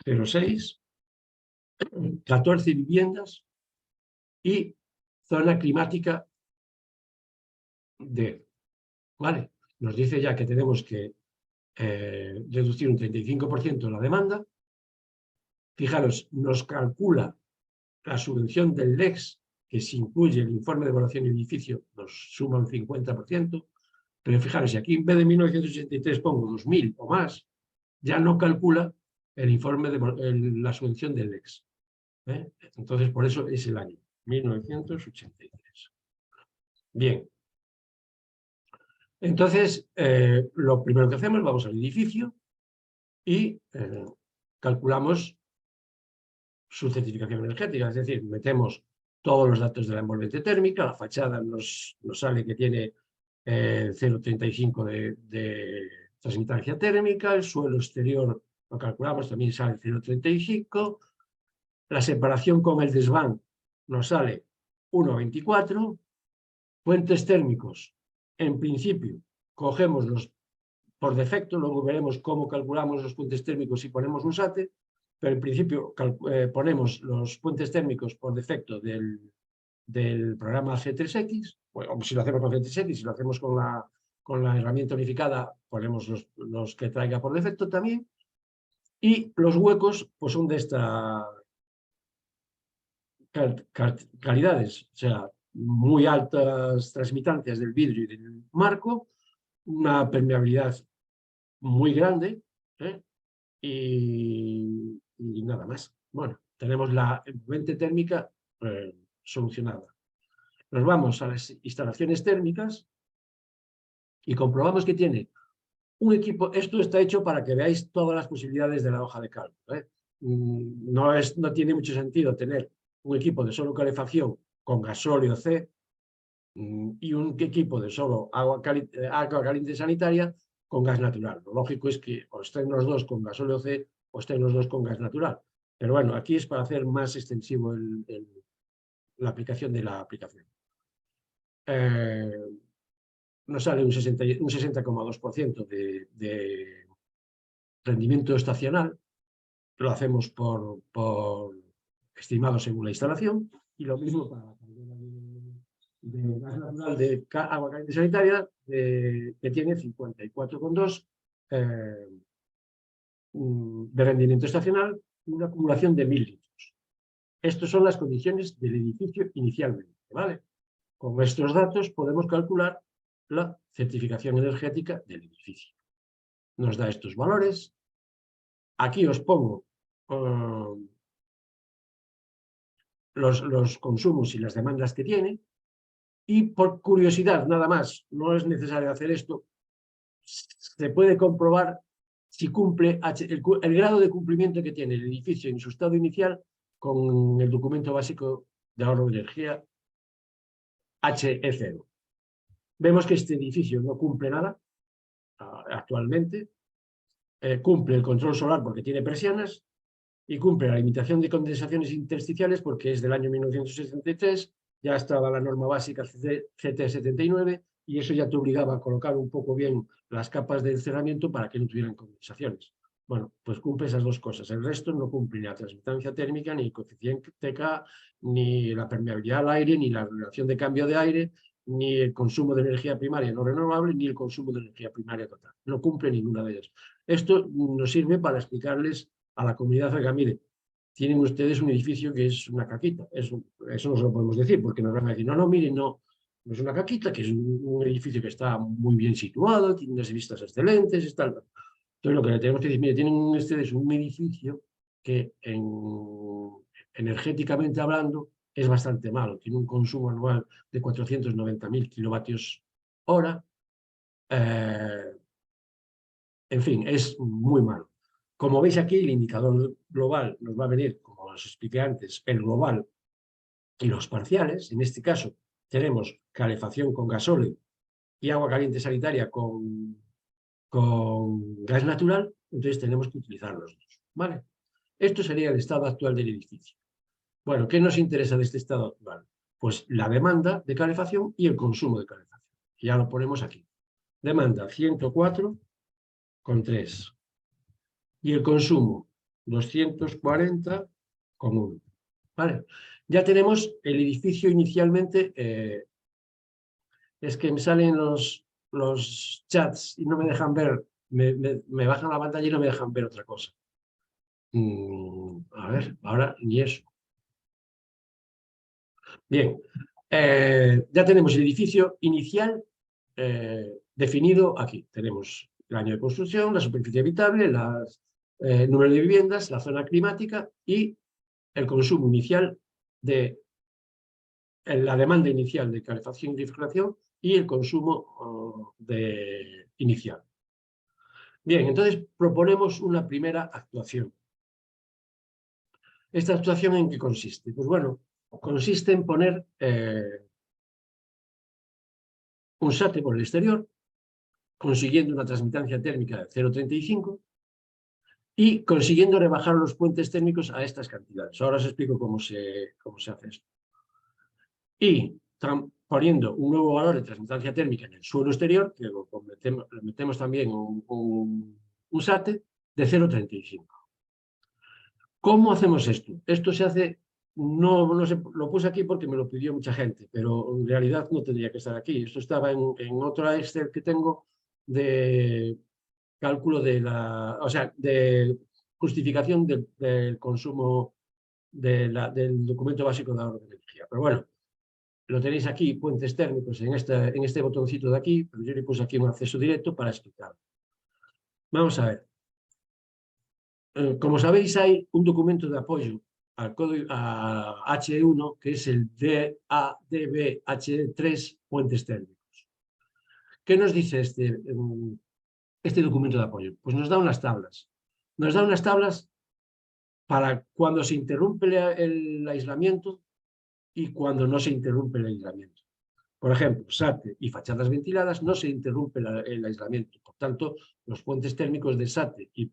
Speaker 2: 0,6, 14 viviendas y zona climática D. ¿Vale? Nos dice ya que tenemos que reducir un 35% la demanda. Fijaros, nos calcula la subvención del LEX, que si incluye el informe de evaluación de edificio, nos suma un 50%, pero fijaros, si aquí en vez de 1983 pongo 2000 o más, ya no calcula el informe de la subvención del LEX. Entonces, por eso es el año 1983. Bien. Entonces, lo primero que hacemos, vamos al edificio y calculamos su certificación energética, es decir, metemos todos los datos de la envolvente térmica, la fachada nos sale que tiene 0,35 de transmitancia térmica, el suelo exterior lo calculamos, también sale 0,35, la separación con el desván nos sale 1,24, puentes térmicos, en principio, cogemos los por defecto, luego veremos cómo calculamos los puentes térmicos si ponemos un SATE, pero en principio ponemos los puentes térmicos por defecto del programa C3X, o si lo hacemos con C3X, si lo hacemos con la herramienta unificada, ponemos los que traiga por defecto también, y los huecos pues son de estas calidades, o sea, muy altas transmitancias del vidrio y del marco, una permeabilidad muy grande, y nada más. Bueno, tenemos la envolvente térmica solucionada. Nos vamos a las instalaciones térmicas y comprobamos que tiene un equipo. Esto está hecho para que veáis todas las posibilidades de la hoja de cálculo. No tiene mucho sentido tener un equipo de solo calefacción con gasóleo C y un equipo de solo agua caliente sanitaria con gas natural. Lo lógico es que o estén los dos con gasóleo C o estén los dos con gas natural. Pero bueno, aquí es para hacer más extensivo la aplicación de la aplicación. Nos sale un 60,2% de rendimiento estacional. Lo hacemos por estimado según la instalación. Y lo mismo para la caldera de gas natural de agua caliente sanitaria, que tiene 54,2 de rendimiento estacional, una acumulación de 1000 litros. Estas son las condiciones del edificio inicialmente, ¿vale? Con estos datos podemos calcular la certificación energética del edificio. Nos da estos valores. Aquí os pongo los consumos y las demandas que tiene. Y por curiosidad, nada más, no es necesario hacer esto, se puede comprobar si cumple el grado de cumplimiento que tiene el edificio en su estado inicial con el documento básico de ahorro de energía HE0. Vemos que este edificio no cumple nada actualmente, cumple el control solar porque tiene persianas y cumple la limitación de condensaciones intersticiales porque es del año 1963, ya estaba la norma básica CT79 y eso ya te obligaba a colocar un poco bien las capas de encerramiento para que no tuvieran condensaciones. Bueno, pues cumple esas dos cosas. El resto no cumple ni la transmitancia térmica, ni el coeficiente K, ni la permeabilidad al aire, ni la relación de cambio de aire, ni el consumo de energía primaria no renovable, ni el consumo de energía primaria total. No cumple ninguna de ellas. Esto nos sirve para explicarles a la comunidad que, mire, tienen ustedes un edificio que es una caquita. Eso no se lo podemos decir, porque nos van a decir, no, miren, no es una caquita, que es un edificio que está muy bien situado, tiene unas vistas excelentes, es tal. Entonces lo que le tenemos que decir, mire, tienen ustedes un edificio que energéticamente hablando es bastante malo, tiene un consumo anual de 490.000 kilovatios hora, en fin, es muy malo. Como veis aquí, el indicador global nos va a venir, como os expliqué antes, el global y los parciales. En este caso tenemos calefacción con gasóleo y agua caliente sanitaria con gas natural, entonces tenemos que utilizar los dos, ¿vale? Esto sería el estado actual del edificio. Bueno, ¿qué nos interesa de este estado actual? Pues la demanda de calefacción y el consumo de calefacción. Ya lo ponemos aquí. Demanda 104,3. Y el consumo 240,1. ¿Vale? Ya tenemos el edificio inicialmente. Es que me salen los chats y no me dejan ver, me bajan la pantalla y no me dejan ver otra cosa. A ver, ahora ni eso. Bien, ya tenemos el edificio inicial definido aquí. Tenemos el año de construcción, la superficie habitable, el número de viviendas, la zona climática y el consumo inicial de la demanda inicial de calefacción y refrigeración y el consumo inicial. Bien, entonces proponemos una primera actuación. ¿Esta actuación en qué consiste? Pues bueno, consiste en poner un SATE por el exterior, consiguiendo una transmitancia térmica de 0,35 y consiguiendo rebajar los puentes térmicos a estas cantidades. Ahora os explico cómo se hace esto. Y poniendo un nuevo valor de transmitancia térmica en el suelo exterior, que le metemos también un SATE de 0,35. ¿Cómo hacemos esto? Esto se hace, no sé, lo puse aquí porque me lo pidió mucha gente, pero en realidad no tendría que estar aquí. Esto estaba en otra Excel que tengo de cálculo de de justificación del consumo del documento básico de ahorro de energía. Pero bueno, lo tenéis aquí, puentes térmicos, en este botoncito de aquí, pero yo le puse aquí un acceso directo para explicar. Vamos a ver. Como sabéis, hay un documento de apoyo al código H1, que es el DADBH3 puentes térmicos. ¿Qué nos dice este documento de apoyo? Pues nos da unas tablas. Nos da unas tablas para cuando se interrumpe el aislamiento y cuando no se interrumpe el aislamiento. Por ejemplo, SATE y fachadas ventiladas no se interrumpe el aislamiento. Por tanto, los puentes térmicos de SATE y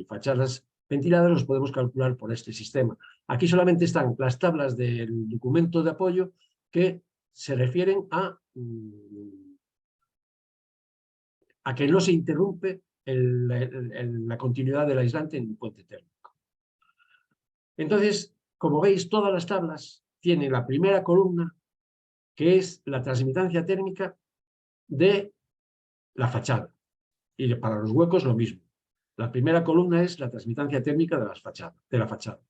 Speaker 2: fachadas ventiladas los podemos calcular por este sistema. Aquí solamente están las tablas del documento de apoyo que se refieren a que no se interrumpe la continuidad del aislante en el puente térmico. Entonces, como veis, todas las tablas tienen la primera columna, que es la transmitancia térmica de la fachada. Y para los huecos lo mismo. La primera columna es la transmitancia térmica de la fachada.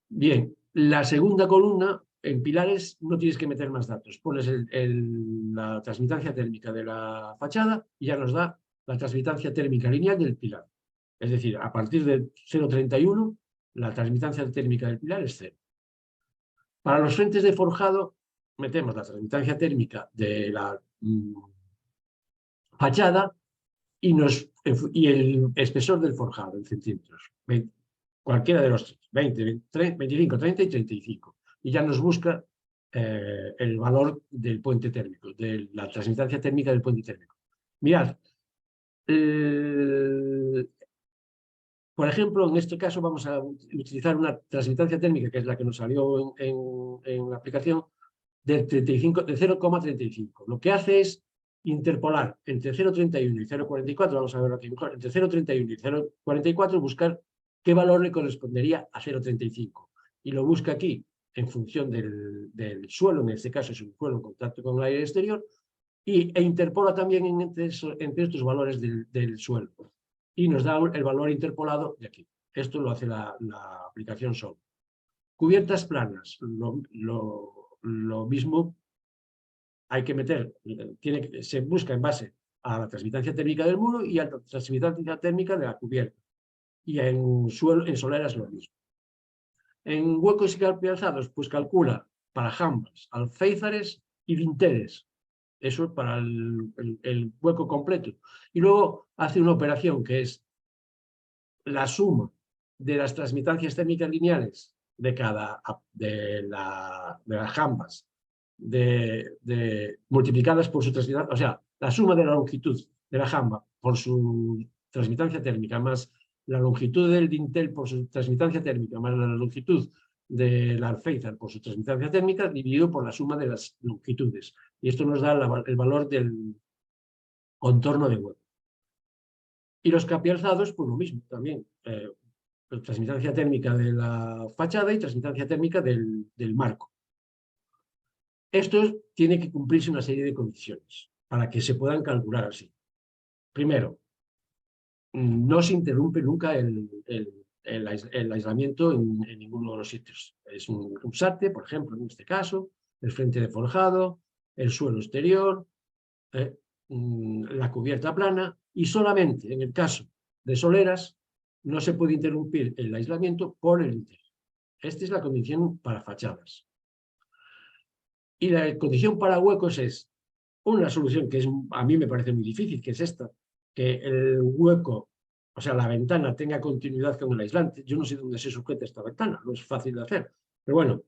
Speaker 2: Bien, la segunda columna en pilares no tienes que meter más datos. Pones la transmitancia térmica de la fachada y ya nos da la transmitancia térmica lineal del pilar. Es decir, a partir de 0,31, la transmitancia térmica del pilar es 0. Para los frentes de forjado, metemos la transmitancia térmica de la fachada y el espesor del forjado en centímetros. Cualquiera de los tres, 20, 25, 30 y 35. Y ya nos busca el valor del puente térmico, de la transmitancia térmica del puente térmico. Mirad, por ejemplo, en este caso vamos a utilizar una transmitancia térmica, que es la que nos salió en la aplicación, de 0,35. Lo que hace es interpolar entre 0,31 y 0,44, vamos a verlo aquí mejor, entre 0,31 y 0,44 buscar qué valor le correspondería a 0,35. Y lo busca aquí en función del suelo, en este caso es un suelo en contacto con el aire exterior, e interpola también entre estos valores del suelo. Y nos da el valor interpolado de aquí. Esto lo hace la aplicación solo. Cubiertas planas, lo mismo hay que meter, se busca en base a la transmitancia térmica del muro y a la transmitancia térmica de la cubierta. Y en soleras lo mismo. En huecos y apialzados, pues calcula para jambas, alféizares y dinteles. Eso es para el hueco completo. Y luego hace una operación que es la suma de las transmitancias térmicas lineales de las jambas multiplicadas por su transmitancia, o sea, la suma de la longitud de la jamba por su transmitancia térmica más la longitud del dintel por su transmitancia térmica más la longitud del alféizar por su transmitancia térmica dividido por la suma de las longitudes. Y esto nos da el valor del contorno de hueco. Y los capialzados, pues lo mismo también. Transmitancia térmica de la fachada y transmitancia térmica del marco. Esto tiene que cumplirse una serie de condiciones para que se puedan calcular así. Primero, no se interrumpe nunca el aislamiento en ninguno de los sitios. Es un SATE, por ejemplo, en este caso, el frente de forjado, el suelo exterior, la cubierta plana, y solamente en el caso de soleras no se puede interrumpir el aislamiento por el interior. Esta es la condición para fachadas. Y la condición para huecos es una solución que a mí me parece muy difícil, que es esta, que el hueco, o sea, la ventana tenga continuidad con el aislante. Yo no sé dónde se sujeta esta ventana, no es fácil de hacer. Pero bueno,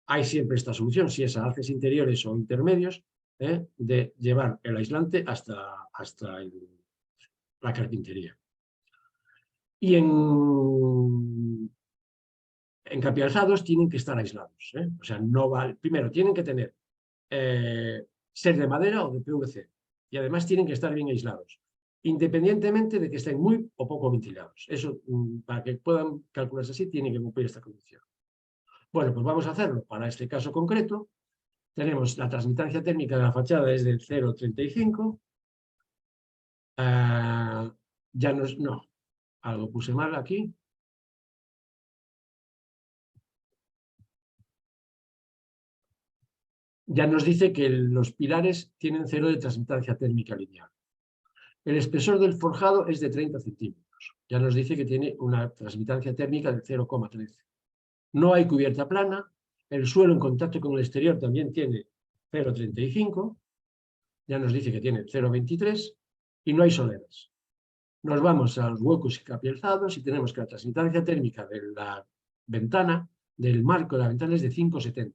Speaker 2: hay siempre esta solución, si es a haces interiores o intermedios, de llevar el aislante hasta la carpintería. Y en capialzados tienen que estar aislados. O sea, no va, primero tienen que tener ser de madera o de PVC. Y además tienen que estar bien aislados, independientemente de que estén muy o poco ventilados. Eso, para que puedan calcularse así, tienen que cumplir esta condición. Bueno, pues vamos a hacerlo. Para este caso concreto, tenemos la transmitancia térmica de la fachada es del 0,35. No, algo puse mal aquí. Ya nos dice que los pilares tienen 0 de transmitancia térmica lineal. El espesor del forjado es de 30 centímetros. Ya nos dice que tiene una transmitancia térmica de 0,13. No hay cubierta plana. El suelo en contacto con el exterior también tiene 0,35. Ya nos dice que tiene 0,23. Y no hay soleras. Nos vamos a los huecos y capialzados y tenemos que la transmitancia térmica de la ventana, del marco de la ventana, es de 5,70.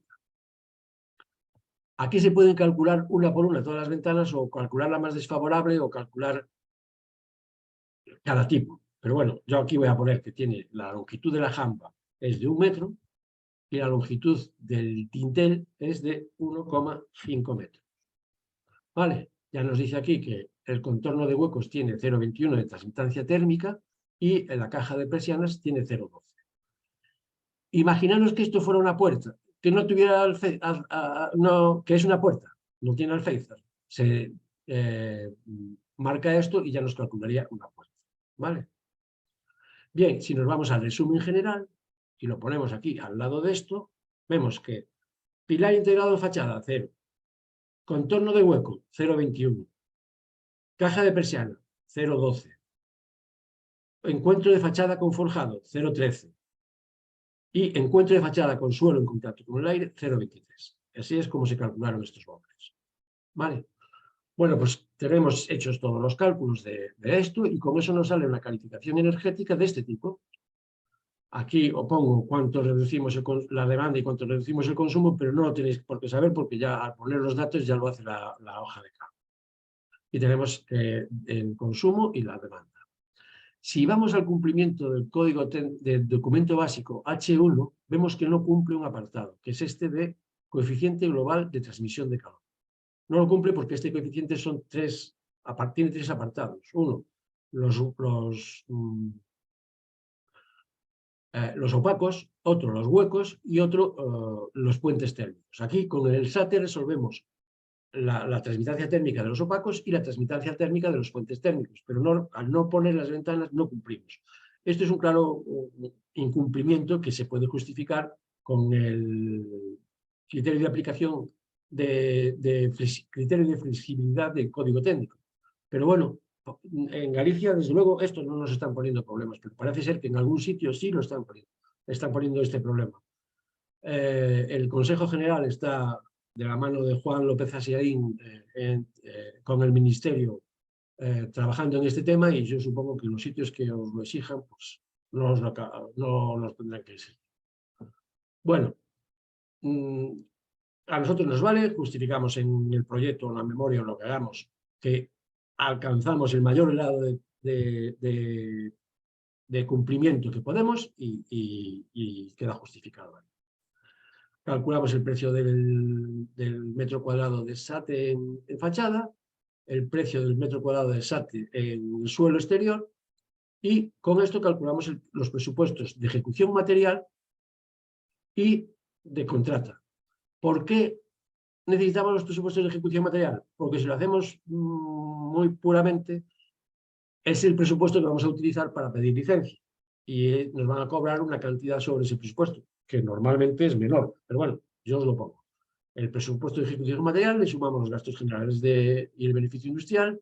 Speaker 2: Aquí se pueden calcular una por una todas las ventanas, o calcular la más desfavorable, o calcular cada tipo. Pero bueno, yo aquí voy a poner que tiene la longitud de la jamba es de 1 metro y la longitud del dintel es de 1,5 metros. ¿Vale? Ya nos dice aquí que el contorno de huecos tiene 0,21 de transmitancia térmica y en la caja de persianas tiene 0,12. Imaginaros que esto fuera una puerta, que no tuviera que es una puerta, no tiene alféizar. Se marca esto y ya nos calcularía una puerta. ¿Vale? Bien, si nos vamos al resumen general y lo ponemos aquí al lado de esto, vemos que Pilar integrado de fachada, 0. Contorno de hueco, 0,21. Caja de persiana, 0,12. Encuentro de fachada con forjado, 0,13. Y encuentro de fachada con suelo en contacto con el aire, 0,23. Así es como se calcularon estos valores. ¿Vale? Bueno, pues tenemos hechos todos los cálculos de esto y con eso nos sale una calificación energética de este tipo. Aquí os pongo cuánto reducimos la demanda y cuánto reducimos el consumo, pero no lo tenéis por qué saber porque ya al poner los datos ya lo hace la hoja de cálculo. Y tenemos el consumo y la demanda. Si vamos al cumplimiento del código del documento básico H1, vemos que no cumple un apartado, que es este de coeficiente global de transmisión de calor. No lo cumple porque este coeficiente tiene tres apartados. Uno, los opacos, otro los huecos y otro los puentes térmicos. Aquí con el SATE resolvemos la transmitancia térmica de los opacos y la transmitancia térmica de los puentes térmicos, pero al no poner las ventanas no cumplimos. Esto es un claro incumplimiento que se puede justificar con el criterio de aplicación criterio de flexibilidad del código técnico. Pero bueno, en Galicia, desde luego, esto no nos están poniendo problemas, pero parece ser que en algún sitio sí lo están poniendo este problema. El Consejo General está de la mano de Juan López Asiaín con el Ministerio trabajando en este tema y yo supongo que los sitios que os lo exijan pues no los tendrán que exigir. Bueno, a nosotros nos vale, justificamos en el proyecto, en la memoria o lo que hagamos, que alcanzamos el mayor grado de cumplimiento que podemos y queda justificado. Calculamos el precio del metro cuadrado de SATE en fachada, el precio del metro cuadrado de SATE en el suelo exterior y con esto calculamos los presupuestos de ejecución material y de contrata. ¿Por qué necesitamos los presupuestos de ejecución material? Porque si lo hacemos muy puramente, es el presupuesto que vamos a utilizar para pedir licencia y nos van a cobrar una cantidad sobre ese presupuesto, que normalmente es menor, pero bueno, yo os lo pongo. El presupuesto de ejecución material, le sumamos los gastos generales y el beneficio industrial,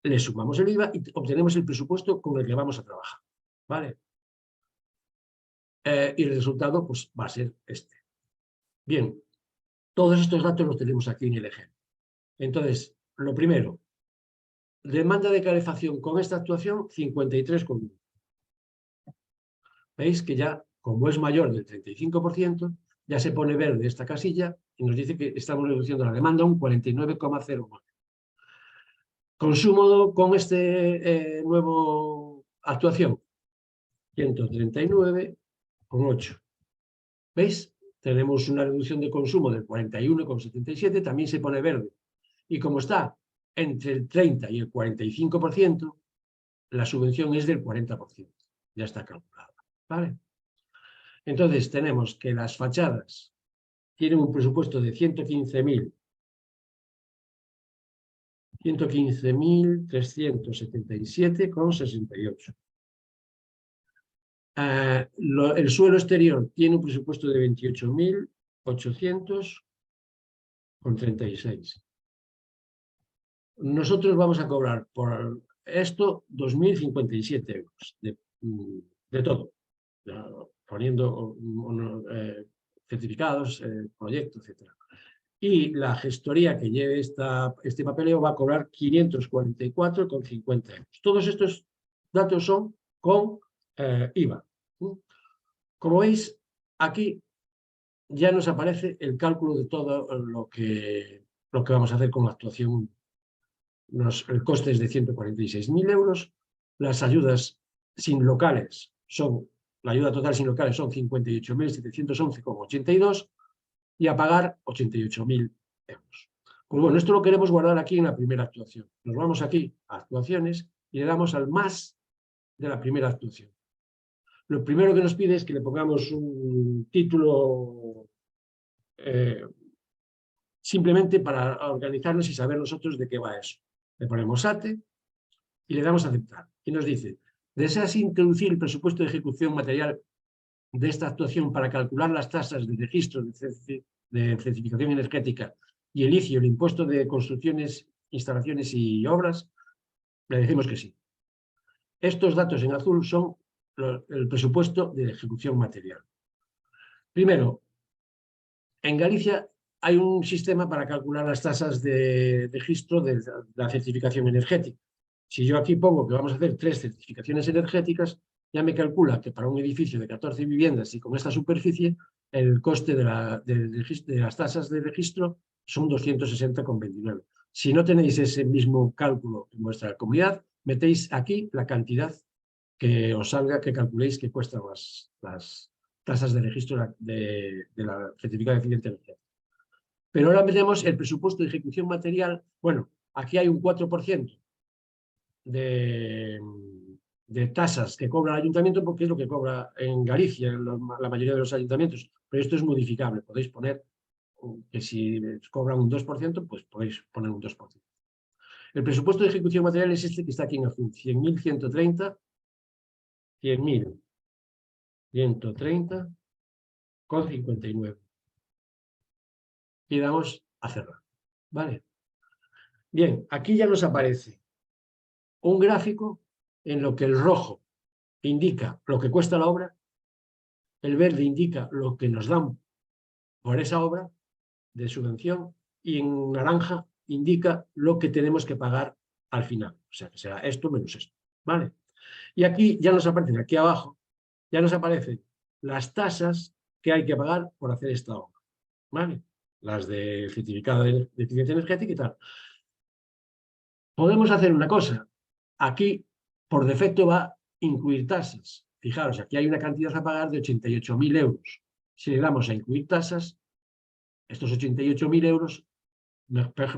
Speaker 2: le sumamos el IVA y obtenemos el presupuesto con el que vamos a trabajar. ¿Vale? Y el resultado pues, va a ser este. Bien, todos estos datos los tenemos aquí en el ejemplo. Entonces, lo primero, demanda de calefacción con esta actuación, 53,1. Veis que ya, como es mayor del 35%, ya se pone verde esta casilla y nos dice que estamos reduciendo la demanda un 49,09. Consumo con este nuevo actuación, 139,8. ¿Veis? Tenemos una reducción de consumo del 41,77, también se pone verde. Y como está entre el 30 y el 45%, la subvención es del 40%. Ya está calculada. ¿Vale? Entonces tenemos que las fachadas tienen un presupuesto de 115.377,68. El suelo exterior tiene un presupuesto de 28.800,36. Nosotros vamos a cobrar por esto 2.057 euros de todo, poniendo certificados, proyectos, etc. Y la gestoría que lleve este papeleo va a cobrar 544,50 euros. Todos estos datos son con IVA. Como veis, aquí ya nos aparece el cálculo de todo lo que vamos a hacer con la actuación. El coste es de 146.000 euros. Las ayudas sin locales la ayuda total sin locales son 58.711,82 y a pagar 88.000 euros. Pues bueno, esto lo queremos guardar aquí en la primera actuación. Nos vamos aquí a actuaciones y le damos al más de la primera actuación. Lo primero que nos pide es que le pongamos un título simplemente para organizarnos y saber nosotros de qué va eso. Le ponemos SATE y le damos a aceptar. Y nos dice, ¿deseas introducir el presupuesto de ejecución material de esta actuación para calcular las tasas de registro de de certificación energética y el ICI, el impuesto de construcciones, instalaciones y obras, le decimos que sí. Estos datos en azul son el presupuesto de ejecución material. Primero, en Galicia hay un sistema para calcular las tasas de registro de la certificación energética. Si yo aquí pongo que vamos a hacer 3 certificaciones energéticas, ya me calcula que para un edificio de 14 viviendas y con esta superficie, el coste de las tasas de registro son 260,29. Si no tenéis ese mismo cálculo en vuestra comunidad, metéis aquí la cantidad que os salga, que calculéis que cuestan las tasas de registro de la certificado de eficiencia energética. Pero ahora metemos el presupuesto de ejecución material. Bueno, aquí hay un 4% de tasas que cobra el ayuntamiento, porque es lo que cobra en Galicia, en la mayoría de los ayuntamientos. Pero esto es modificable. Podéis poner que si cobran un 2%, pues podéis poner un 2%. El presupuesto de ejecución material es este que está aquí en azul, 100.130, 100.130,59. Y damos a cerrar. ¿Vale? Bien, aquí ya nos aparece un gráfico en lo que el rojo indica lo que cuesta la obra, el verde indica lo que nos dan por esa obra de subvención y en naranja indica lo que tenemos que pagar al final. O sea, que será esto menos esto. ¿Vale? Y aquí ya nos aparecen, aquí abajo, ya nos aparecen las tasas que hay que pagar por hacer esta obra. ¿Vale? Las de certificado de eficiencia energética y tal. Podemos hacer una cosa. Aquí, por defecto, va a incluir tasas. Fijaros, aquí hay una cantidad a pagar de 88.000 euros. Si le damos a incluir tasas, estos 88.000 euros,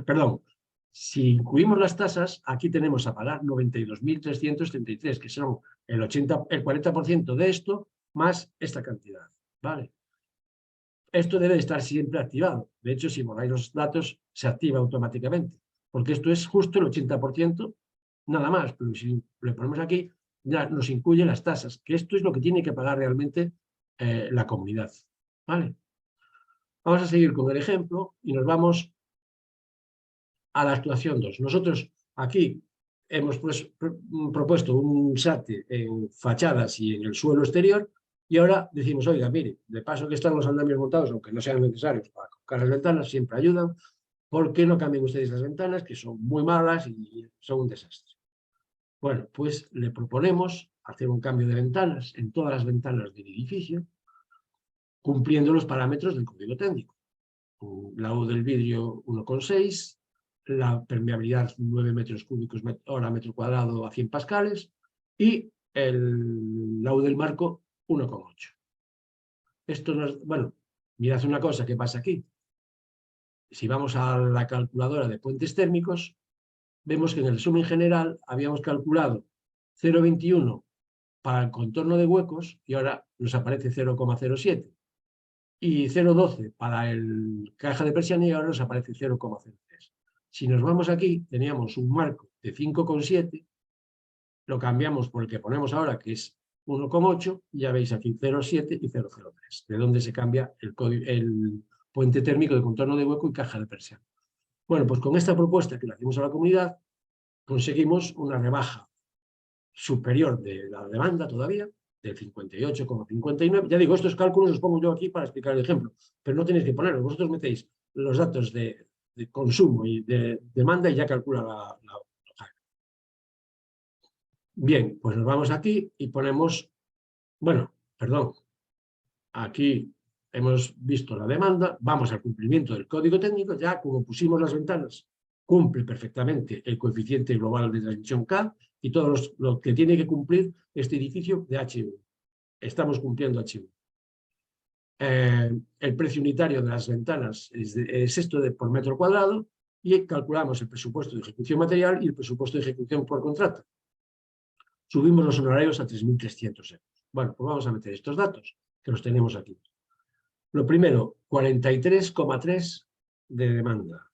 Speaker 2: perdón, si incluimos las tasas, aquí tenemos a pagar 92.333, que son el 40% de esto más esta cantidad. ¿Vale? Esto debe estar siempre activado. De hecho, si borráis los datos, se activa automáticamente, porque esto es justo el 80%, nada más. Pero si le ponemos aquí, ya nos incluye las tasas, que esto es lo que tiene que pagar realmente la comunidad. ¿Vale? Vamos a seguir con el ejemplo y nos vamos a la actuación 2. Nosotros aquí hemos propuesto un SATE en fachadas y en el suelo exterior. Y ahora decimos, oiga, mire, de paso que están los andamios montados, aunque no sean necesarios para colocar las ventanas, siempre ayudan, ¿por qué no cambian ustedes las ventanas, que son muy malas y son un desastre? Bueno, pues le proponemos hacer un cambio de ventanas en todas las ventanas del edificio, cumpliendo los parámetros del código técnico. La U del vidrio 1,6, la permeabilidad 9 metros cúbicos hora metro cuadrado a 100 pascales y la U del marco 1,8. Esto nos, bueno, mirad una cosa que pasa aquí. Si vamos a la calculadora de puentes térmicos, vemos que en el resumen general habíamos calculado 0,21 para el contorno de huecos y ahora nos aparece 0,07. Y 0,12 para el caja de persiana y ahora nos aparece 0,03. Si nos vamos aquí, teníamos un marco de 5,7, lo cambiamos por el que ponemos ahora, que es 1,8, y ya veis aquí 0,7 y 0,03, de donde se cambia el puente térmico de contorno de hueco y caja de persiana. Bueno, pues con esta propuesta que le hacemos a la comunidad, conseguimos una rebaja superior de la demanda todavía, del 58,59. Ya digo, estos cálculos los pongo yo aquí para explicar el ejemplo, pero no tenéis que ponerlos. Vosotros metéis los datos de consumo y de demanda y ya calcula la. Bien, pues nos vamos aquí y ponemos, bueno, perdón, aquí hemos visto la demanda, vamos al cumplimiento del código técnico, ya como pusimos las ventanas, cumple perfectamente el coeficiente global de transmisión K y todo lo que tiene que cumplir este edificio de H1. Estamos cumpliendo H1. El precio unitario de las ventanas es esto por metro cuadrado y calculamos el presupuesto de ejecución material y el presupuesto de ejecución por contrato. Subimos los honorarios a 3.300 euros. Bueno, pues vamos a meter estos datos, que los tenemos aquí. Lo primero, 43,3 de demanda.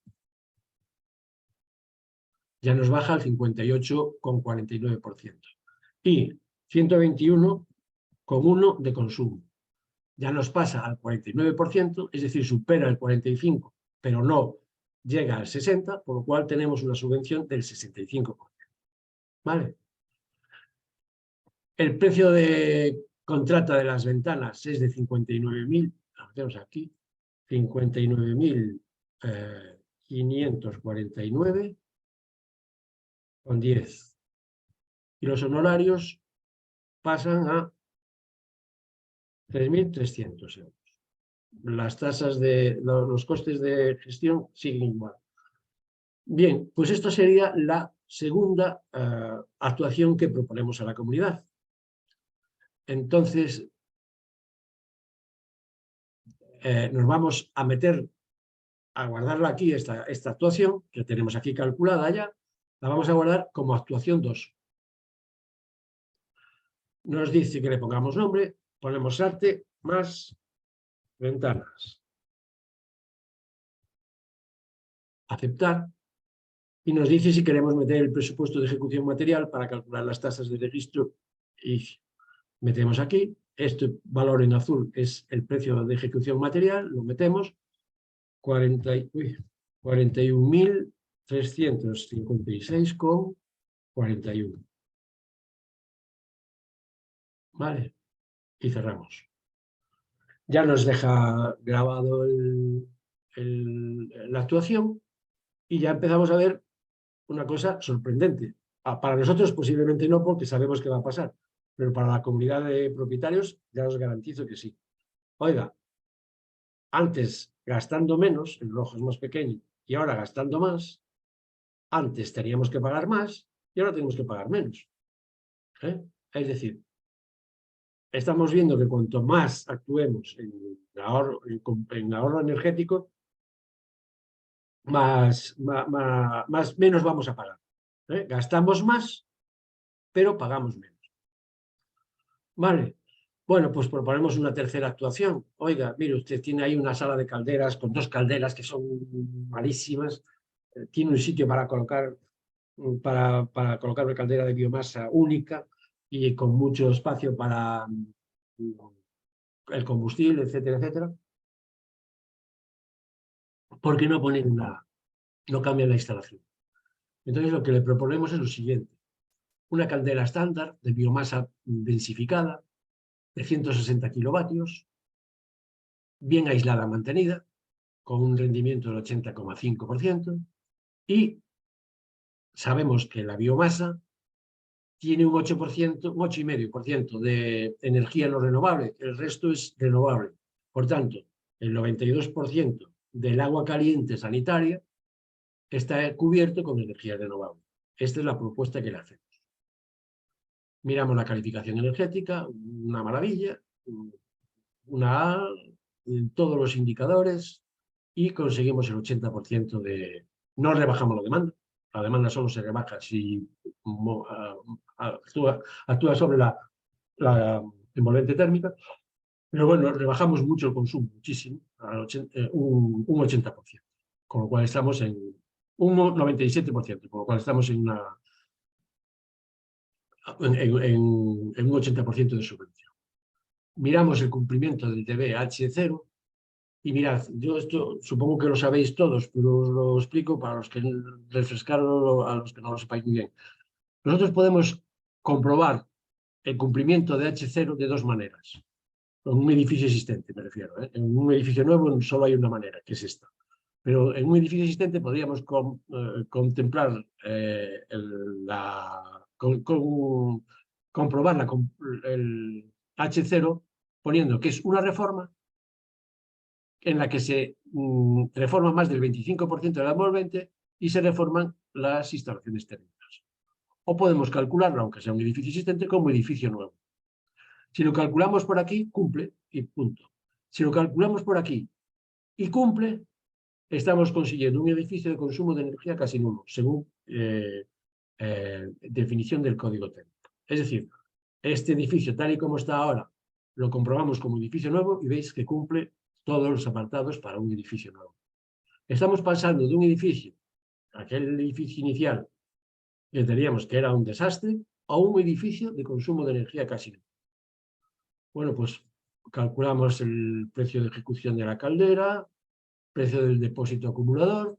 Speaker 2: Ya nos baja al 58,49%. Y 121,1 de consumo. ya nos pasa al 49%, es decir, supera el 45%, pero no llega al 60%, por lo cual tenemos una subvención del 65%. ¿Vale? El precio de contrata de las ventanas es de 59.000, lo tenemos aquí, 59.549 con 10. Y los honorarios pasan a 3.300 euros. Las tasas de los costes de gestión siguen igual. Bien, pues esto sería la segunda actuación que proponemos a la comunidad. Entonces, nos vamos a meter a guardarla aquí, esta actuación, que tenemos aquí calculada ya, la vamos a guardar como actuación 2. Nos dice que le pongamos nombre, ponemos arte más ventanas. Aceptar. Y nos dice si queremos meter el presupuesto de ejecución material para calcular las tasas de registro. Y metemos aquí. Este valor en azul es el precio de ejecución material. Lo metemos. 41.356,41. ¿Vale? Y cerramos. Ya nos deja grabado la actuación y ya empezamos a ver una cosa sorprendente. Para nosotros posiblemente no, porque sabemos qué va a pasar, pero para la comunidad de propietarios ya os garantizo que sí. Oiga, antes gastando menos, el rojo es más pequeño, y ahora gastando más, antes teníamos que pagar más y ahora tenemos que pagar menos. Es decir, estamos viendo que cuanto más actuemos en ahorro energético, menos vamos a pagar. Gastamos más, pero pagamos menos. Vale. Bueno, pues proponemos una tercera actuación. Oiga, mire, usted tiene ahí una sala de calderas con 2 calderas que son malísimas. Tiene un sitio para colocar una caldera de biomasa única y con mucho espacio para el combustible, etcétera, etcétera. ¿Por qué no no cambian la instalación? Entonces lo que le proponemos es lo siguiente. Una caldera estándar de biomasa densificada de 160 kilovatios, bien aislada, mantenida, con un rendimiento del 80,5%, y sabemos que la biomasa tiene un 8%, un 8,5% de energía no renovable, el resto es renovable. Por tanto, el 92% del agua caliente sanitaria está cubierto con energía renovable. Esta es la propuesta que le hacemos. Miramos la calificación energética, una maravilla, una A, en todos los indicadores, y conseguimos el 80% de... No rebajamos la demanda solo se rebaja si actúa sobre la envolvente térmica, pero bueno, rebajamos mucho el consumo, muchísimo, un 80%, con lo cual estamos en un 97%, con lo cual estamos en un 80% de subvención. Miramos el cumplimiento del DBH0 y mirad, yo esto supongo que lo sabéis todos, pero os lo explico para los que refrescarlo a los que no lo sepáis muy bien. Nosotros podemos comprobar el cumplimiento de H0 de 2 maneras. En un edificio existente, me refiero. En un edificio nuevo solo hay una manera, que es esta. Pero en un edificio existente podríamos contemplar comprobar el H0 poniendo que es una reforma en la que se reforma más del 25% de la envolvente y se reforman las instalaciones térmicas. O podemos calcularlo, aunque sea un edificio existente, como edificio nuevo. Si lo calculamos por aquí, cumple y punto. Si lo calculamos por aquí y cumple, estamos consiguiendo un edificio de consumo de energía casi nulo, según definición del código técnico. Es decir, este edificio, tal y como está ahora, lo comprobamos como edificio nuevo y veis que cumple todos los apartados para un edificio nuevo. Estamos pasando de un edificio, aquel edificio inicial que teníamos que era un desastre, a un edificio de consumo de energía casi nulo. Bueno, pues calculamos el precio de ejecución de la caldera, precio del depósito acumulador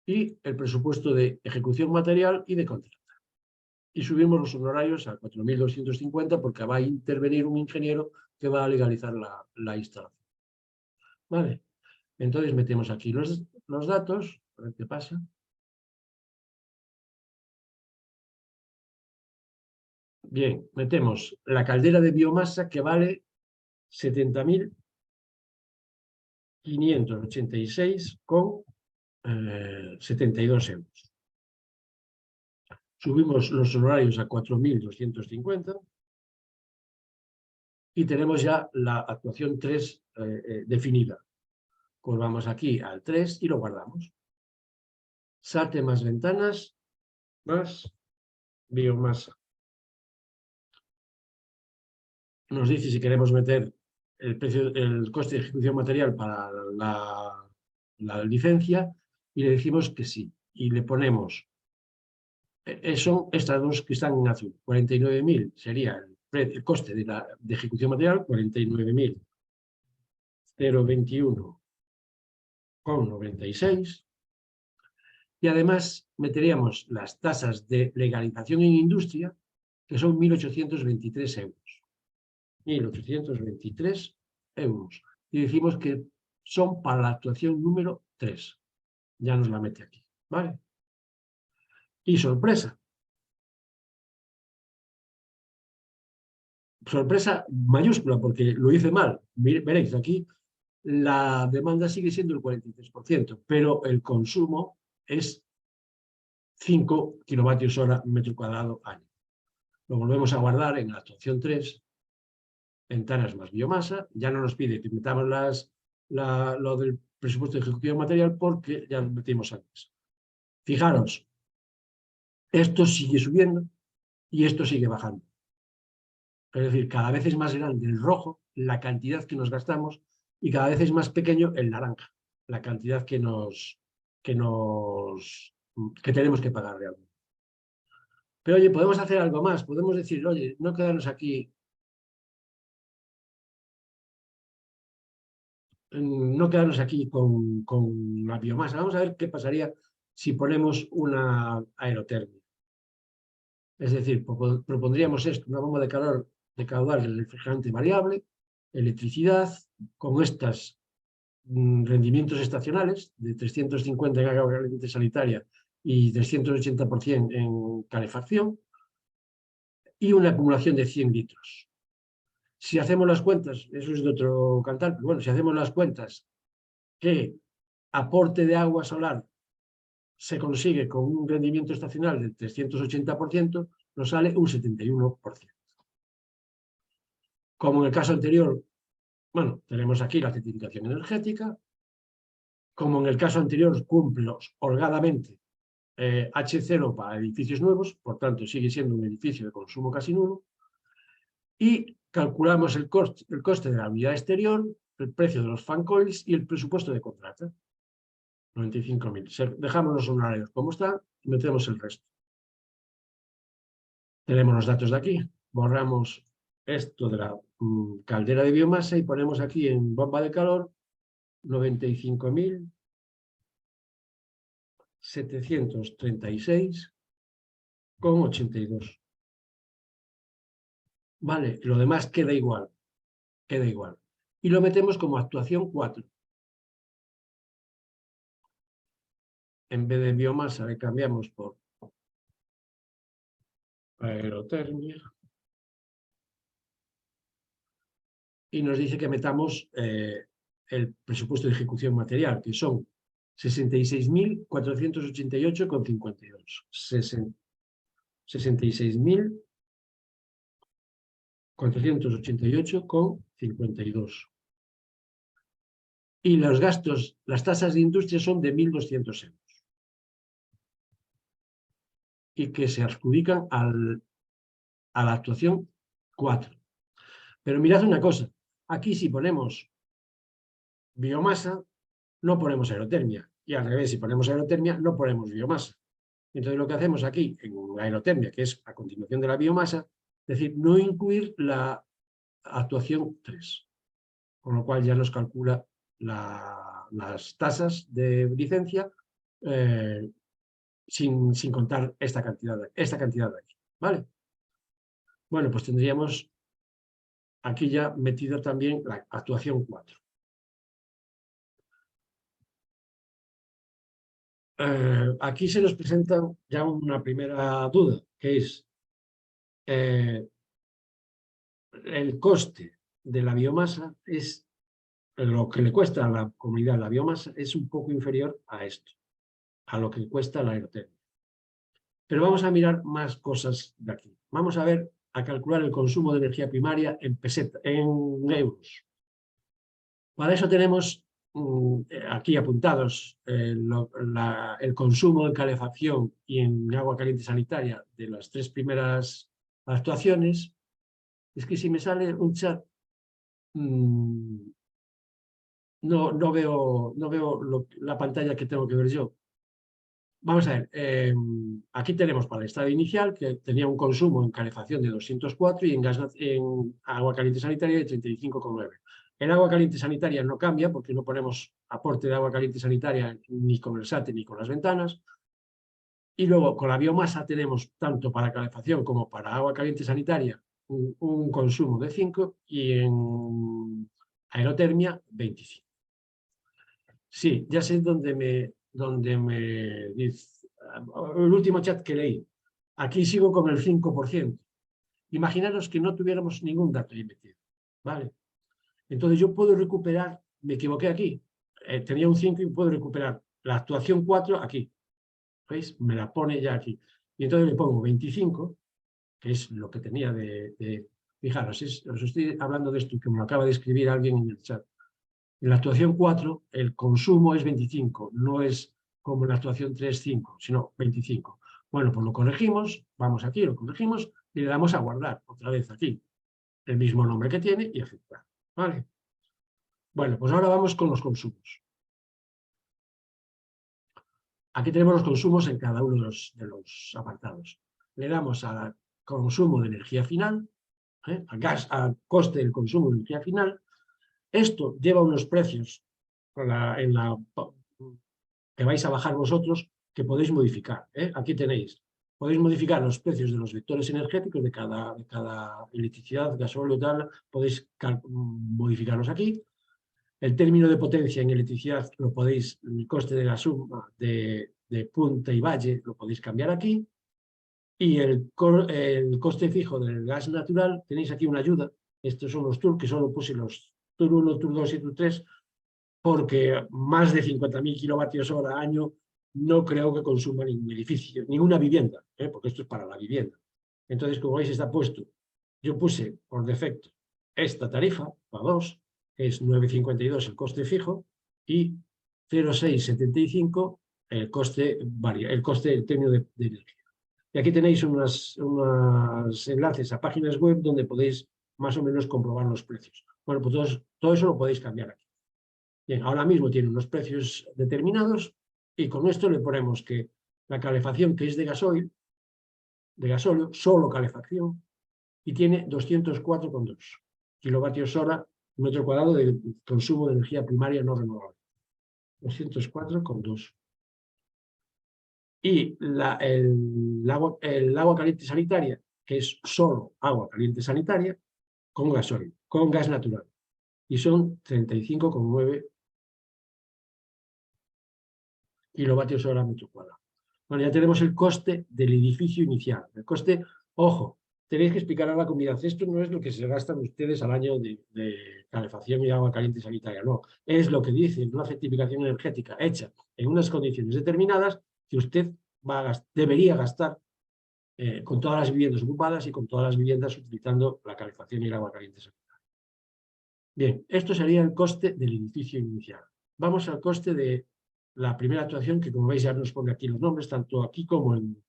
Speaker 2: y el presupuesto de ejecución material y de contrata. Y subimos los honorarios a 4.250 porque va a intervenir un ingeniero que va a legalizar la instalación. ¿Vale? Entonces metemos aquí los datos, a ver qué pasa. Bien, metemos la caldera de biomasa que vale 70.586,72 euros. Subimos los honorarios a 4.250 y tenemos ya la actuación 3 definida. Pues vamos aquí al 3 y lo guardamos. SATE más ventanas más biomasa. Nos dice si queremos meter el coste de ejecución material para la licencia y le decimos que sí. Y le ponemos, son estas dos que están en azul, 49.000 sería el coste de ejecución material, 49.021,96. Y además meteríamos las tasas de legalización en industria, que son 1.823 euros. 1.823 euros. Y decimos que son para la actuación número 3. Ya nos la mete aquí, ¿vale? Y sorpresa. Sorpresa mayúscula, porque lo hice mal. Veréis, aquí la demanda sigue siendo el 43%, pero el consumo es 5 kilovatios hora metro cuadrado año. Lo volvemos a guardar en la actuación 3, ventanas más biomasa. Ya no nos pide que metamos lo del presupuesto de ejecución material porque ya lo metimos antes. Fijaros, esto sigue subiendo y esto sigue bajando. Es decir, cada vez es más grande el rojo, la cantidad que nos gastamos, y cada vez es más pequeño el naranja, la cantidad que tenemos que pagar realmente. Pero oye, podemos hacer algo más, podemos decir, oye, no quedarnos aquí, con la biomasa. Vamos a ver qué pasaría si ponemos una aerotermia. Es decir, propondríamos esto, una bomba de calor de caudal de refrigerante variable, electricidad, con estos rendimientos estacionales de 350 en agua caliente sanitaria y 380% en calefacción, y una acumulación de 100 litros. Si hacemos las cuentas, eso es de otro cantar, pero bueno, si hacemos las cuentas que aporte de agua solar se consigue con un rendimiento estacional del 380%, nos sale un 71%. Como en el caso anterior, bueno, tenemos aquí la certificación energética. Como en el caso anterior, cumple holgadamente H0 para edificios nuevos, por tanto sigue siendo un edificio de consumo casi nulo. Y calculamos el coste de la unidad exterior, el precio de los fan coils y el presupuesto de contrata. 95.000. Dejamos los honorarios como están y metemos el resto. Tenemos los datos de aquí. Borramos esto de la caldera de biomasa y ponemos aquí en bomba de calor 95.736,82. Vale, lo demás queda igual. Queda igual. Y lo metemos como actuación 4. En vez de biomasa le cambiamos por aerotermia. Y nos dice que metamos el presupuesto de ejecución material, que son 66.488,52. 66.488,52. Y los gastos, las tasas de industria son de 1.200 euros. Y que se adjudican a la actuación 4. Pero mirad una cosa, aquí si ponemos biomasa, no ponemos aerotermia. Y al revés, si ponemos aerotermia, no ponemos biomasa. Entonces lo que hacemos aquí en la aerotermia, que es a continuación de la biomasa, es decir, no incluir la actuación 3. con lo cual ya nos calcula las tasas de licencia sin contar esta cantidad de aquí, ¿vale? Bueno, pues tendríamos aquí ya metido también la actuación 4. Aquí se nos presenta ya una primera duda, que es el coste de la biomasa es lo que le cuesta a la comunidad la biomasa es un poco inferior a esto, a lo que cuesta la aerotermia. Pero vamos a mirar más cosas de aquí. Vamos a ver, a calcular el consumo de energía primaria en euros. Para eso tenemos aquí apuntados el consumo en calefacción y en agua caliente sanitaria de las 3 primeras actuaciones. Es que si me sale un chat, no veo la pantalla que tengo que ver yo. Vamos a ver, aquí tenemos para el estado inicial que tenía un consumo en calefacción de 204 y en agua caliente sanitaria de 35,9. El agua caliente sanitaria no cambia porque no ponemos aporte de agua caliente sanitaria ni con el SATE ni con las ventanas. Y luego con la biomasa tenemos tanto para calefacción como para agua caliente sanitaria un consumo de 5 y en aerotermia 25. Sí, ya sé dónde me dice, el último chat que leí. Aquí sigo con el 5%. Imaginaros que no tuviéramos ningún dato ahí metido, ¿vale? Entonces yo puedo recuperar, me equivoqué aquí, tenía un 5 y puedo recuperar la actuación 4 aquí. ¿Veis? Me la pone ya aquí. Y entonces le pongo 25, que es lo que tenía fijaros, os estoy hablando de esto que me lo acaba de escribir alguien en el chat. En la actuación 4, el consumo es 25, no es como en la actuación 3, 5, sino 25. Bueno, pues lo corregimos, vamos aquí, lo corregimos y le damos a guardar otra vez aquí, el mismo nombre que tiene y aceptar. ¿Vale? Bueno, pues ahora vamos con los consumos. Aquí tenemos los consumos en cada uno de los apartados. Le damos al consumo de energía final, al coste del consumo de energía final. Esto lleva unos precios que vais a bajar vosotros que podéis modificar. Aquí tenéis, podéis modificar los precios de los vectores energéticos de cada electricidad, gasóleo, tal, podéis modificarlos aquí. El término de potencia en electricidad lo podéis, el coste de la suma de punta y valle lo podéis cambiar aquí. Y el coste fijo del gas natural, tenéis aquí una ayuda. Estos son los TUR, que solo puse los TUR 1, TUR 2 y TUR 3, porque más de 50.000 kilovatios hora año no creo que consuma ningún edificio, ninguna vivienda, porque esto es para la vivienda. Entonces, como veis, está puesto. Yo puse por defecto esta tarifa, para 2, que es 9,52 el coste fijo, y 0,675 el coste el término de energía. Y aquí tenéis unos enlaces a páginas web donde podéis más o menos comprobar los precios. Bueno, pues todo eso lo podéis cambiar aquí. Bien, ahora mismo tiene unos precios determinados y con esto le ponemos que la calefacción, que es de gasóleo, solo calefacción, y tiene 204,2 kilovatios hora metro cuadrado de consumo de energía primaria no renovable. 204,2. Y el agua caliente sanitaria, que es solo agua caliente sanitaria, con gasóleo, con gas natural. Y son 35,9 kilovatios hora metro cuadrado. Bueno, ya tenemos el coste del edificio inicial. El coste, ojo, tenéis que explicar a la comunidad, esto no es lo que se gastan ustedes al año de calefacción y agua caliente sanitaria, no. Es lo que dice una certificación energética hecha en unas condiciones determinadas que usted debería gastar con todas las viviendas ocupadas y con todas las viviendas utilizando la calefacción y el agua caliente sanitaria. Bien, esto sería el coste del edificio inicial. Vamos al coste de la primera actuación, que como veis ya nos pone aquí los nombres, tanto aquí como en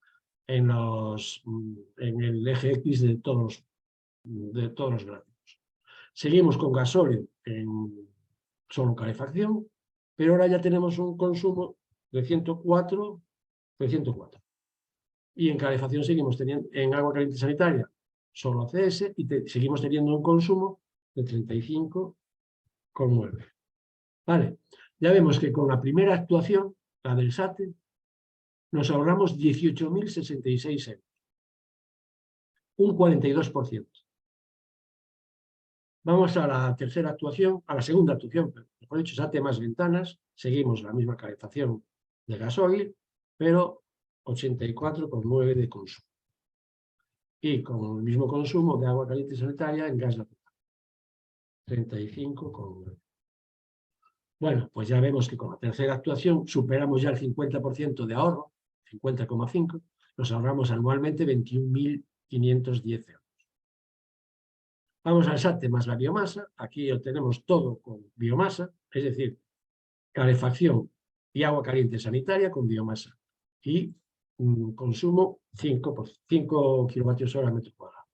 Speaker 2: el eje X de todos los gráficos. Seguimos con gasóleo en solo calefacción, pero ahora ya tenemos un consumo de 104. Y en calefacción seguimos teniendo, en agua caliente sanitaria, solo ACS, y seguimos teniendo un consumo de 35 9. Vale, ya vemos que con la primera actuación, la del SATE, nos ahorramos 18.066 euros, un 42%. Vamos a la tercera actuación, a la segunda actuación, mejor dicho, SATE más ventanas, seguimos la misma calefacción de gasoil, pero 84,9 de consumo. Y con el mismo consumo de agua caliente sanitaria en gas natural, 35,9. Bueno, pues ya vemos que con la tercera actuación superamos ya el 50% de ahorro, 50,5, nos ahorramos anualmente 21.510 euros. Vamos al SATE más la biomasa, aquí obtenemos todo con biomasa, es decir, calefacción y agua caliente sanitaria con biomasa. Y consumo 5 kilovatios hora metro cuadrado.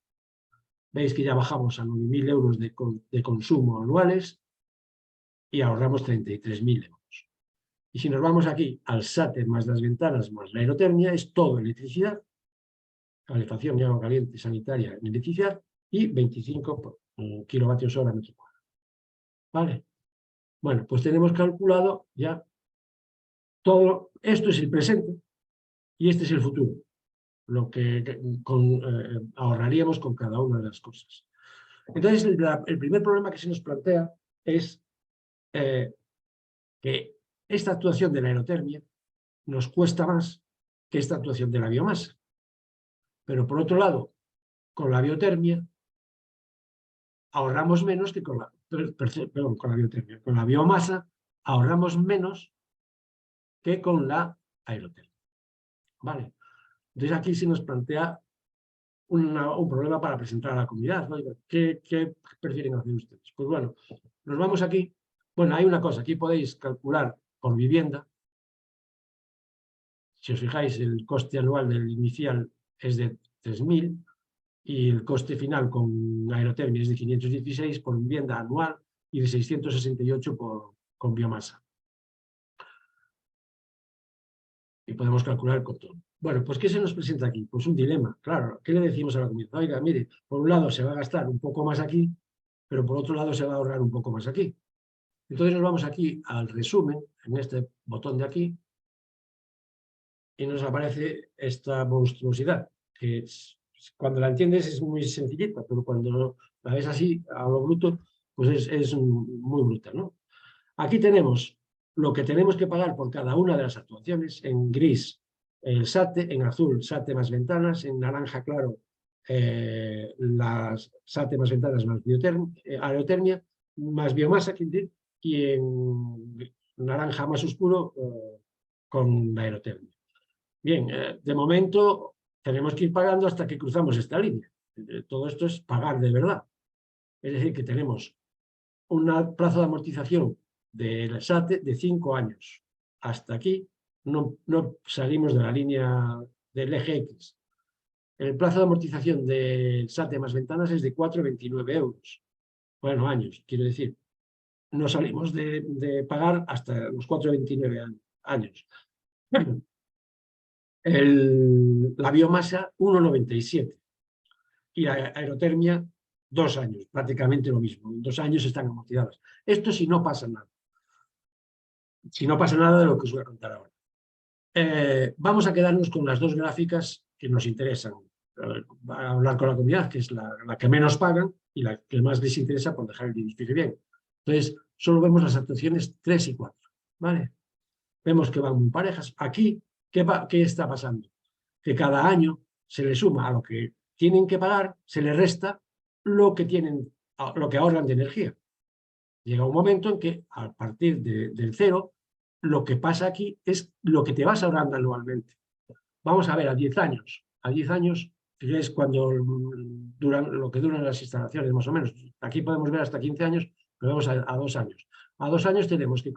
Speaker 2: Veis que ya bajamos a 9.000 euros de consumo anuales y ahorramos 33.000 euros. Y si nos vamos aquí al SATE más las ventanas más la aerotermia, es todo electricidad, calefacción y agua caliente sanitaria en electricidad y 25 kilovatios hora metro cuadrado. ¿Vale? Bueno, pues tenemos calculado ya todo. Esto es el presente y este es el futuro, lo que ahorraríamos con cada una de las cosas. Entonces, el primer problema que se nos plantea es que esta actuación de la aerotermia nos cuesta más que esta actuación de la biomasa. Pero por otro lado, con la biotermia ahorramos menos que con la biotermia. Con la biomasa ahorramos menos que con la aerotermia. ¿Vale? Entonces aquí se nos plantea un problema para presentar a la comunidad, ¿no? ¿Qué prefieren hacer ustedes? Pues bueno, nos vamos aquí. Bueno, hay una cosa, aquí podéis calcular por vivienda. Si os fijáis, el coste anual del inicial es de 3.000 y el coste final con aerotermia es de 516 por vivienda anual y de 668 con biomasa. Y podemos calcular el contorno. Bueno, pues ¿qué se nos presenta aquí? Pues un dilema, claro. ¿Qué le decimos a la comunidad? Oiga, mire, por un lado se va a gastar un poco más aquí, pero por otro lado se va a ahorrar un poco más aquí. Entonces nos vamos aquí al resumen, en este botón de aquí, y nos aparece esta monstruosidad, que cuando la entiendes es muy sencillita, pero cuando la ves así, a lo bruto, pues es muy bruta, ¿no? Aquí tenemos lo que tenemos que pagar por cada una de las actuaciones, en gris el SATE, en azul SATE más ventanas, en naranja claro las SATE más ventanas más aerotermia, más biomasa, y en naranja más oscuro con la aerotermia. Bien, de momento tenemos que ir pagando hasta que cruzamos esta línea. Todo esto es pagar de verdad. Es decir, que tenemos un plazo de amortización del SATE de 5 años. Hasta aquí no salimos de la línea del eje X. El plazo de amortización del SATE más ventanas es de 4,29 euros. Bueno, años, quiero decir. No salimos de pagar hasta los 4,29 años. La biomasa 1,97 y la aerotermia 2 años, prácticamente lo mismo. En 2 años están amortizadas. Esto si no pasa nada. Si no pasa nada de lo que os voy a contar ahora. Vamos a quedarnos con las dos gráficas que nos interesan. A hablar con la comunidad, que es la que menos pagan y la que más les interesa por dejar el edificio bien. Entonces, solo vemos las actuaciones 3 y 4. ¿Vale? Vemos que van muy parejas. Aquí, ¿qué está pasando? Que cada año se le suma a lo que tienen que pagar, se le resta lo que ahorran de energía. Llega un momento en que, a partir del cero, lo que pasa aquí es lo que te vas ahorrando anualmente. Vamos a ver, a 10 años. A 10 años, que es cuando lo que duran las instalaciones, más o menos. Aquí podemos ver hasta 15 años, pero vamos a 2 años. A 2 años tenemos que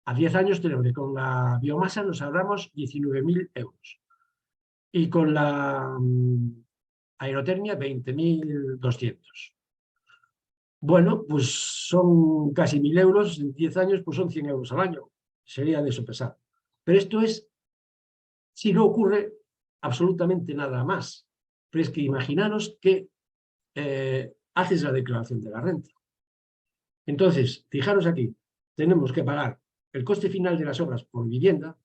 Speaker 2: a 10 años tenemos que con la biomasa nos ahorramos 19.000 euros. Y con la aerotermia 20.200. Bueno, pues son casi 1.000 euros, en 10 años pues son 100 euros al año. Sería de sopesar. Pero esto es si no ocurre absolutamente nada más. Pero es que imaginaros que haces la declaración de la renta. Entonces, fijaros aquí, tenemos que pagar el coste final de las obras por vivienda,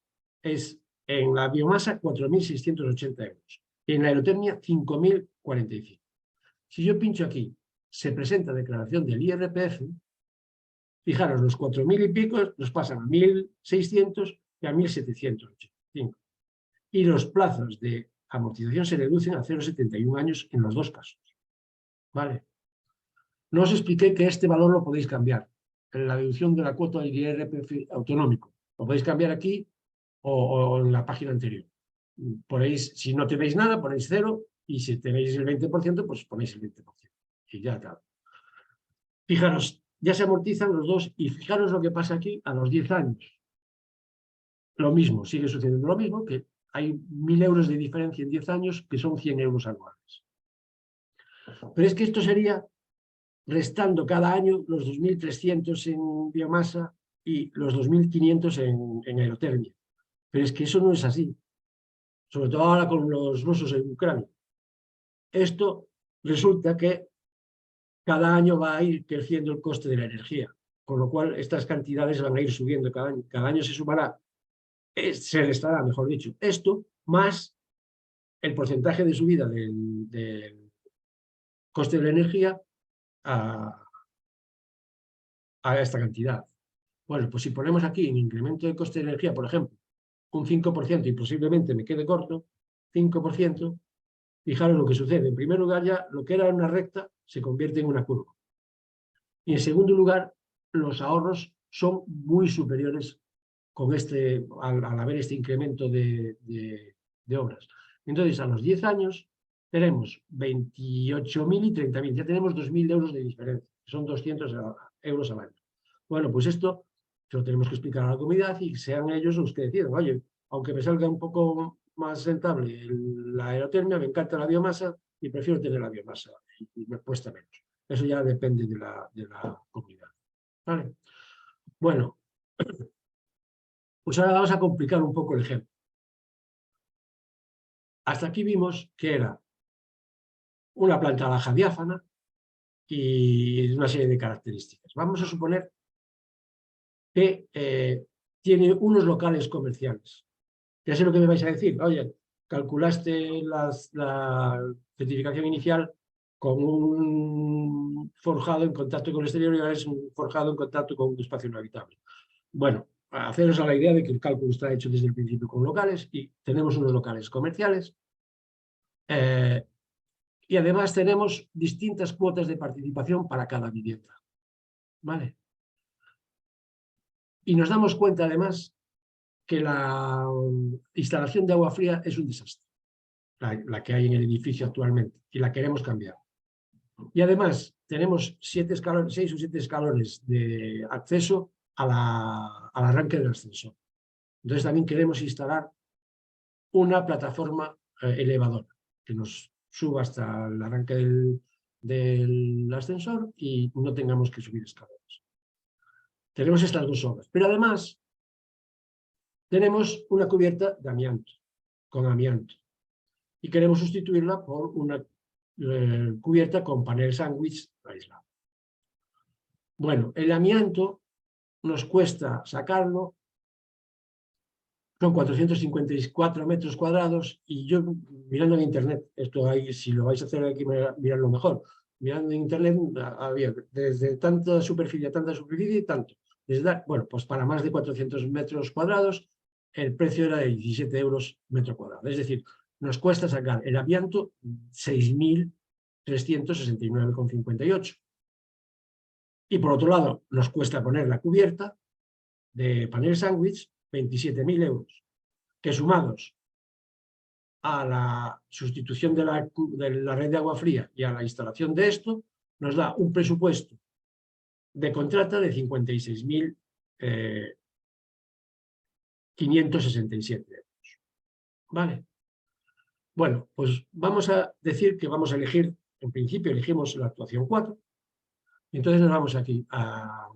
Speaker 2: es en la biomasa 4.680 euros, y en la aerotermia 5.045. Si yo pincho aquí, se presenta declaración del IRPF, fijaros, los 4.000 y pico nos pasan a 1.600 y a 1.785. Y los plazos de amortización se reducen a 0,71 años en los dos casos. ¿Vale? No os expliqué que este valor lo podéis cambiar en la deducción de la cuota del IRPF autonómico. Lo podéis cambiar aquí o en la página anterior. Ponéis, si no tenéis nada, ponéis 0, y si tenéis el 20%, pues ponéis el 20%. Y ya está. Fijaros, ya se amortizan los dos, y fijaros lo que pasa aquí a los 10 años. Lo mismo, sigue sucediendo lo mismo, que hay 1.000 euros de diferencia en 10 años, que son 100 euros anuales. Pero es que esto sería restando cada año los 2.300 en biomasa y los 2.500 en aerotermia. Pero es que eso no es así, sobre todo ahora con los rusos en Ucrania. Esto resulta que cada año va a ir creciendo el coste de la energía, con lo cual estas cantidades van a ir subiendo cada año. Cada año se sumará, se restará, mejor dicho, esto más el porcentaje de subida del coste de la energía a esta cantidad. Bueno, pues si ponemos aquí en incremento de coste de energía, por ejemplo, un 5%, y posiblemente me quede corto, 5%, fijaros lo que sucede. En primer lugar, ya lo que era una recta se convierte en una curva. Y en segundo lugar, los ahorros son muy superiores al haber este incremento de obras. Entonces, a los 10 años tenemos 28.000 y 30.000, ya tenemos 2.000 euros de diferencia, son 200 euros al año. Bueno, pues esto se lo tenemos que explicar a la comunidad y sean ellos los que decidan. Oye, aunque me salga un poco más rentable la aerotermia, me encanta la biomasa y prefiero tener la biomasa y me cuesta menos. Eso ya depende de la comunidad. ¿Vale? Bueno, pues ahora vamos a complicar un poco el ejemplo. Hasta aquí vimos que era una planta baja diáfana y una serie de características. Vamos a suponer que tiene unos locales comerciales. Ya sé lo que me vais a decir. Oye, calculaste la certificación inicial con un forjado en contacto con el exterior y ahora es un forjado en contacto con un espacio no habitable. Bueno, haceros a la idea de que el cálculo está hecho desde el principio con locales y tenemos unos locales comerciales y además tenemos distintas cuotas de participación para cada vivienda. ¿Vale? Y nos damos cuenta además que la instalación de agua fría es un desastre, la que hay en el edificio actualmente, y la queremos cambiar. Y además tenemos 6 o 7 escalones de acceso al arranque del ascensor. Entonces también queremos instalar una plataforma elevadora que nos suba hasta el arranque del ascensor y no tengamos que subir escalones. Tenemos estas dos obras, pero además tenemos una cubierta de amianto, con amianto, y queremos sustituirla por una cubierta con panel sándwich aislado. Bueno, el amianto nos cuesta sacarlo, son 454 metros cuadrados, y yo mirando en internet, esto ahí, si lo vais a hacer aquí, miradlo mejor, mirando en internet, había desde tanta superficie y tanto. Bueno, pues para más de 400 metros cuadrados, el precio era de 17 euros metro cuadrado. Es decir, nos cuesta sacar el amianto 6.369,58. Y por otro lado, nos cuesta poner la cubierta de panel sándwich 27.000 euros, que sumados a la sustitución de la red de agua fría y a la instalación de esto, nos da un presupuesto de contrata de 56.567 euros. ¿Vale? Bueno, pues vamos a decir que vamos a elegir, en principio elegimos la actuación 4, y entonces nos vamos aquí a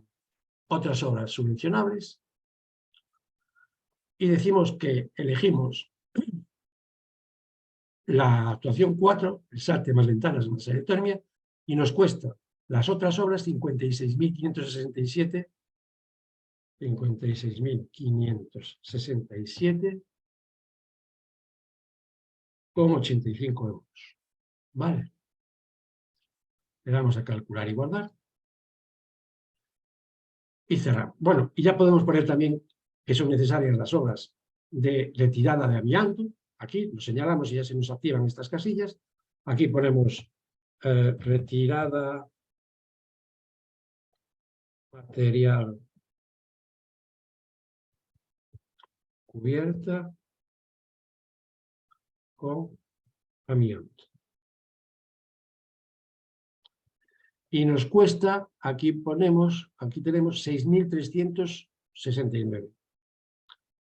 Speaker 2: otras obras subvencionables y decimos que elegimos la actuación 4, el SATE más ventanas más aerotermia, y nos cuesta Las otras obras, 56.567, 56.567 con 85 euros. ¿Vale? Le damos a calcular y guardar. Y cerramos. Bueno, y ya podemos poner también que son necesarias las obras de retirada de amianto. Aquí lo señalamos y ya se nos activan estas casillas. Aquí ponemos retirada material cubierta con amianto. Y nos cuesta, aquí tenemos 6.369.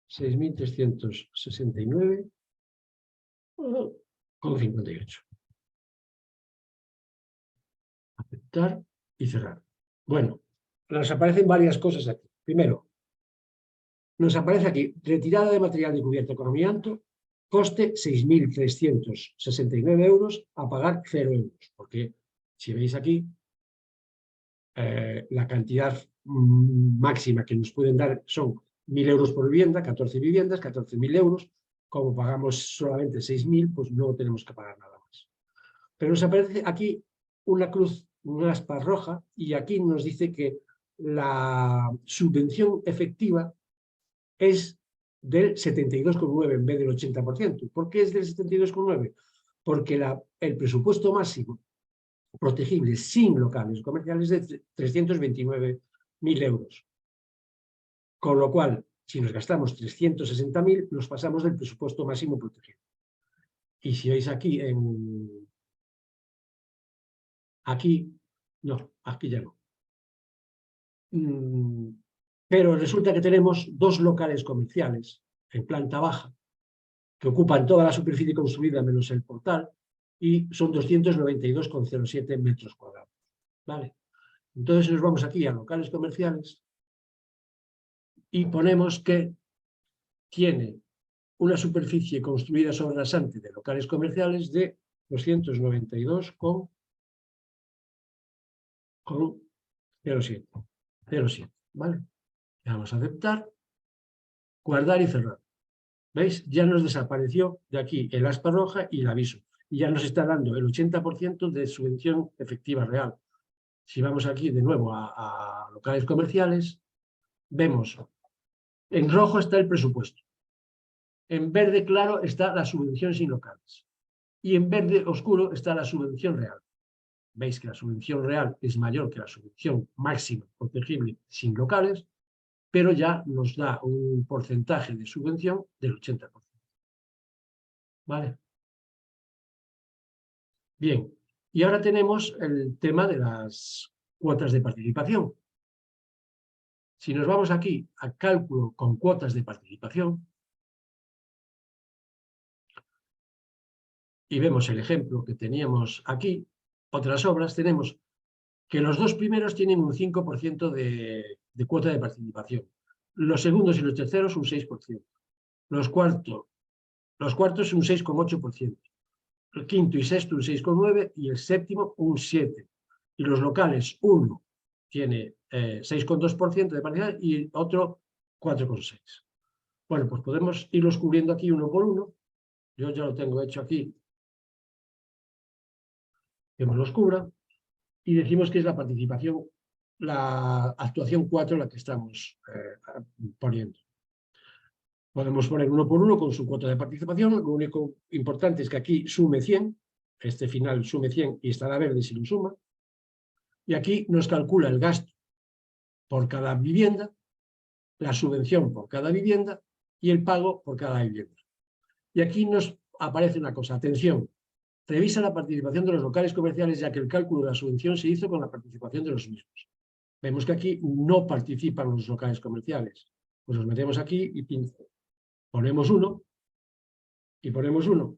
Speaker 2: 6.369 con 58. Aceptar y cerrar. Bueno, nos aparecen varias cosas aquí. Primero, nos aparece aquí retirada de material de cubierta con amianto, coste 6.369 euros, a pagar 0 euros. Porque si veis aquí, la cantidad máxima que nos pueden dar son 1.000 euros por vivienda, 14 viviendas, 14.000 euros. Como pagamos solamente 6.000, pues no tenemos que pagar nada más. Pero nos aparece aquí una cruz, una aspa roja, y aquí nos dice que la subvención efectiva es del 72,9 en vez del 80%. ¿Por qué es del 72,9? Porque el presupuesto máximo protegible sin locales comerciales de 329.000 euros. Con lo cual, si nos gastamos 360.000, nos pasamos del presupuesto máximo protegido. Y si veis aquí, aquí ya no. Pero resulta que tenemos 2 locales comerciales en planta baja que ocupan toda la superficie construida menos el portal y son 292,07 metros cuadrados. ¿Vale? Entonces nos vamos aquí a locales comerciales y ponemos que tiene una superficie construida sobre rasante de locales comerciales de 292,07. ¿Vale? Le vamos a aceptar, guardar y cerrar. ¿Veis? Ya nos desapareció de aquí el aspa roja y el aviso. Y ya nos está dando el 80% de subvención efectiva real. Si vamos aquí de nuevo a locales comerciales, vemos, en rojo está el presupuesto. En verde claro está la subvención sin locales. Y en verde oscuro está la subvención real. Veis que la subvención real es mayor que la subvención máxima protegible sin locales, pero ya nos da un porcentaje de subvención del 80%. ¿Vale? Bien, y ahora tenemos el tema de las cuotas de participación. Si nos vamos aquí a cálculo con cuotas de participación y vemos el ejemplo que teníamos aquí, otras obras, tenemos que los 2 primeros tienen un 5% de cuota de participación. Los segundos y los terceros un 6%. Los cuartos un 6,8%. El quinto y sexto un 6,9% y el séptimo un 7%. Y los locales, uno tiene 6,2% de participación y otro 4,6%. Bueno, pues podemos irlos cubriendo aquí uno por uno. Yo ya lo tengo hecho aquí. Que nos los cubra. Y decimos que es la participación, la actuación 4 la que estamos poniendo. Podemos poner uno por uno con su cuota de participación. Lo único importante es que aquí sume 100. Este final sume 100 y estará verde si lo suma. Y aquí nos calcula el gasto por cada vivienda, la subvención por cada vivienda y el pago por cada vivienda. Y aquí nos aparece una cosa, atención, revisa la participación de los locales comerciales ya que el cálculo de la subvención se hizo con la participación de los mismos. Vemos que aquí no participan los locales comerciales. Pues los metemos aquí y ponemos uno y ponemos uno.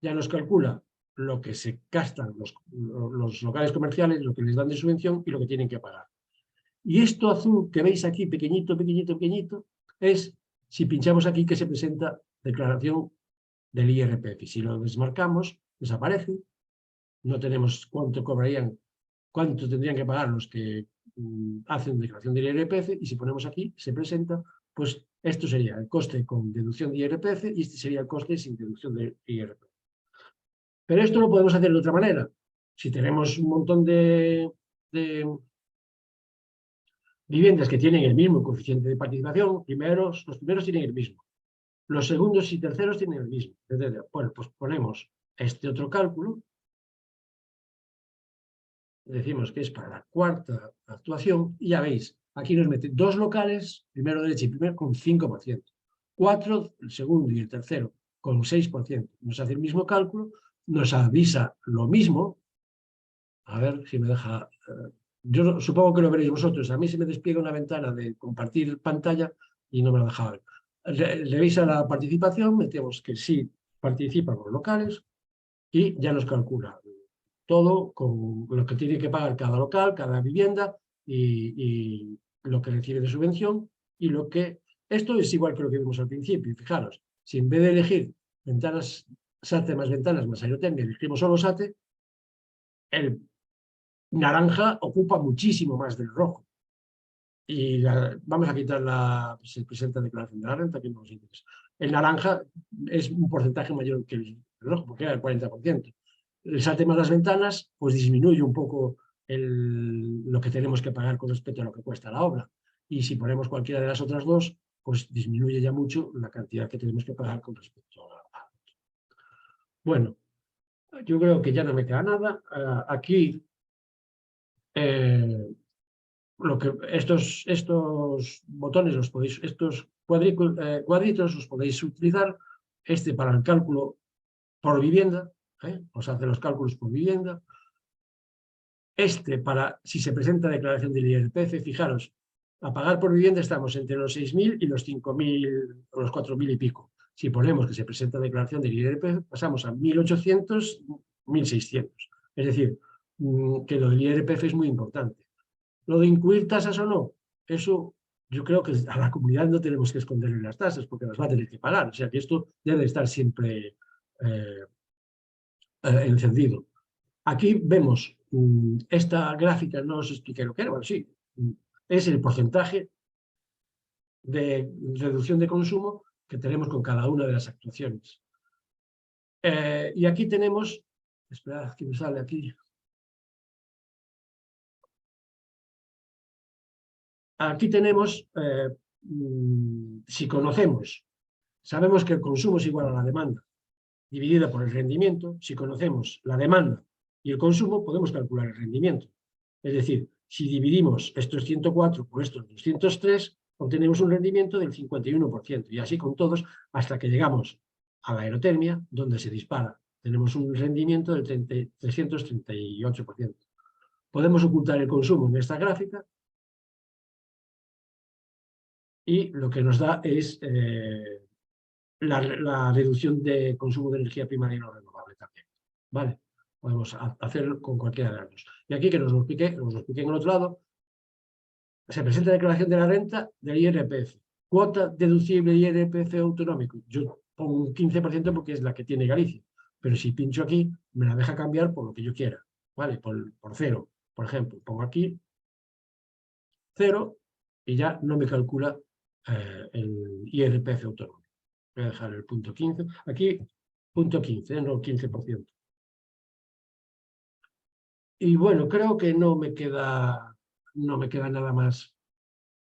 Speaker 2: Ya nos calcula lo que se gastan los locales comerciales, lo que les dan de subvención y lo que tienen que pagar. Y esto azul que veis aquí, pequeñito, pequeñito, pequeñito, es si pinchamos aquí que se presenta declaración del IRPF. Si lo desmarcamos, desaparece. No tenemos cuánto cobrarían cuánto tendrían que pagar los que hacen declaración del IRPF, y si ponemos aquí, se presenta, pues esto sería el coste con deducción de IRPF y este sería el coste sin deducción de IRPF. Pero esto lo podemos hacer de otra manera. Si tenemos un montón de viviendas que tienen el mismo coeficiente de participación, los primeros tienen el mismo. Los segundos y terceros tienen el mismo. Bueno, pues ponemos este otro cálculo. Decimos que es para la cuarta actuación y ya veis, aquí nos mete dos locales, primero derecha y primero, con 5%. 4, el segundo y el tercero, con 6%. Nos hace el mismo cálculo, nos avisa lo mismo. A ver si me deja... yo supongo que lo veréis vosotros. A mí se me despliega una ventana de compartir pantalla y no me lo deja ver. Le veis a la participación, metemos que sí participan los locales y ya nos calcula todo con lo que tiene que pagar cada local, cada vivienda y lo que recibe de subvención y lo que... Esto es igual que lo que vimos al principio. Fijaros, si en vez de elegir ventanas SATE más ventanas más aerotecnia, elegimos solo SATE, el naranja ocupa muchísimo más del rojo. Y vamos a quitar se presenta declaración de la renta, que no nos interesa. El naranja es un porcentaje mayor que el rojo, porque era el 40%. El SATE más las ventanas, pues disminuye un poco lo que tenemos que pagar con respecto a lo que cuesta la obra. Y si ponemos cualquiera de las otras dos, pues disminuye ya mucho la cantidad que tenemos que pagar con respecto a... Bueno, yo creo que ya no me queda nada. Aquí... estos botones los podéis, estos cuadritos los podéis utilizar, para el cálculo por vivienda, os hace los cálculos por vivienda, para si se presenta declaración del IRPF, fijaros, a pagar por vivienda estamos entre los 6.000 y los 5.000 o los 4.000 y pico. Si ponemos que se presenta declaración del IRPF, pasamos a 1.800, 1.600. Es decir, que lo del IRPF es muy importante. Lo de incluir tasas o no, eso yo creo que a la comunidad no tenemos que esconderle las tasas porque las va a tener que pagar. O sea que esto debe estar siempre encendido. Aquí vemos esta gráfica, no os expliqué lo que era, bueno, sí, es el porcentaje de reducción de consumo que tenemos con cada una de las actuaciones. Y aquí tenemos, esperad que me sale aquí. Aquí tenemos, si conocemos, sabemos que el consumo es igual a la demanda dividida por el rendimiento. Si conocemos la demanda y el consumo, podemos calcular el rendimiento. Es decir, si dividimos estos 104 por estos 203, obtenemos un rendimiento del 51%, y así con todos, hasta que llegamos a la aerotermia, donde se dispara. Tenemos un rendimiento del 338%. Podemos ocultar el consumo en esta gráfica, y lo que nos da es la reducción de consumo de energía primaria y no renovable también. ¿Vale? Podemos hacerlo con cualquiera de las dos. Y aquí que nos lo expliqué en el otro lado, se presenta declaración de la renta del IRPF. Cuota deducible IRPF autonómico. Yo pongo un 15% porque es la que tiene Galicia. Pero si pincho aquí, me la deja cambiar por lo que yo quiera. ¿Vale? Por 0. Por ejemplo, pongo aquí 0 y ya no me calcula el IRPF autonómico. Voy a dejar el punto 15. Aquí, punto 15, no 15%. Y bueno, creo que no me queda nada más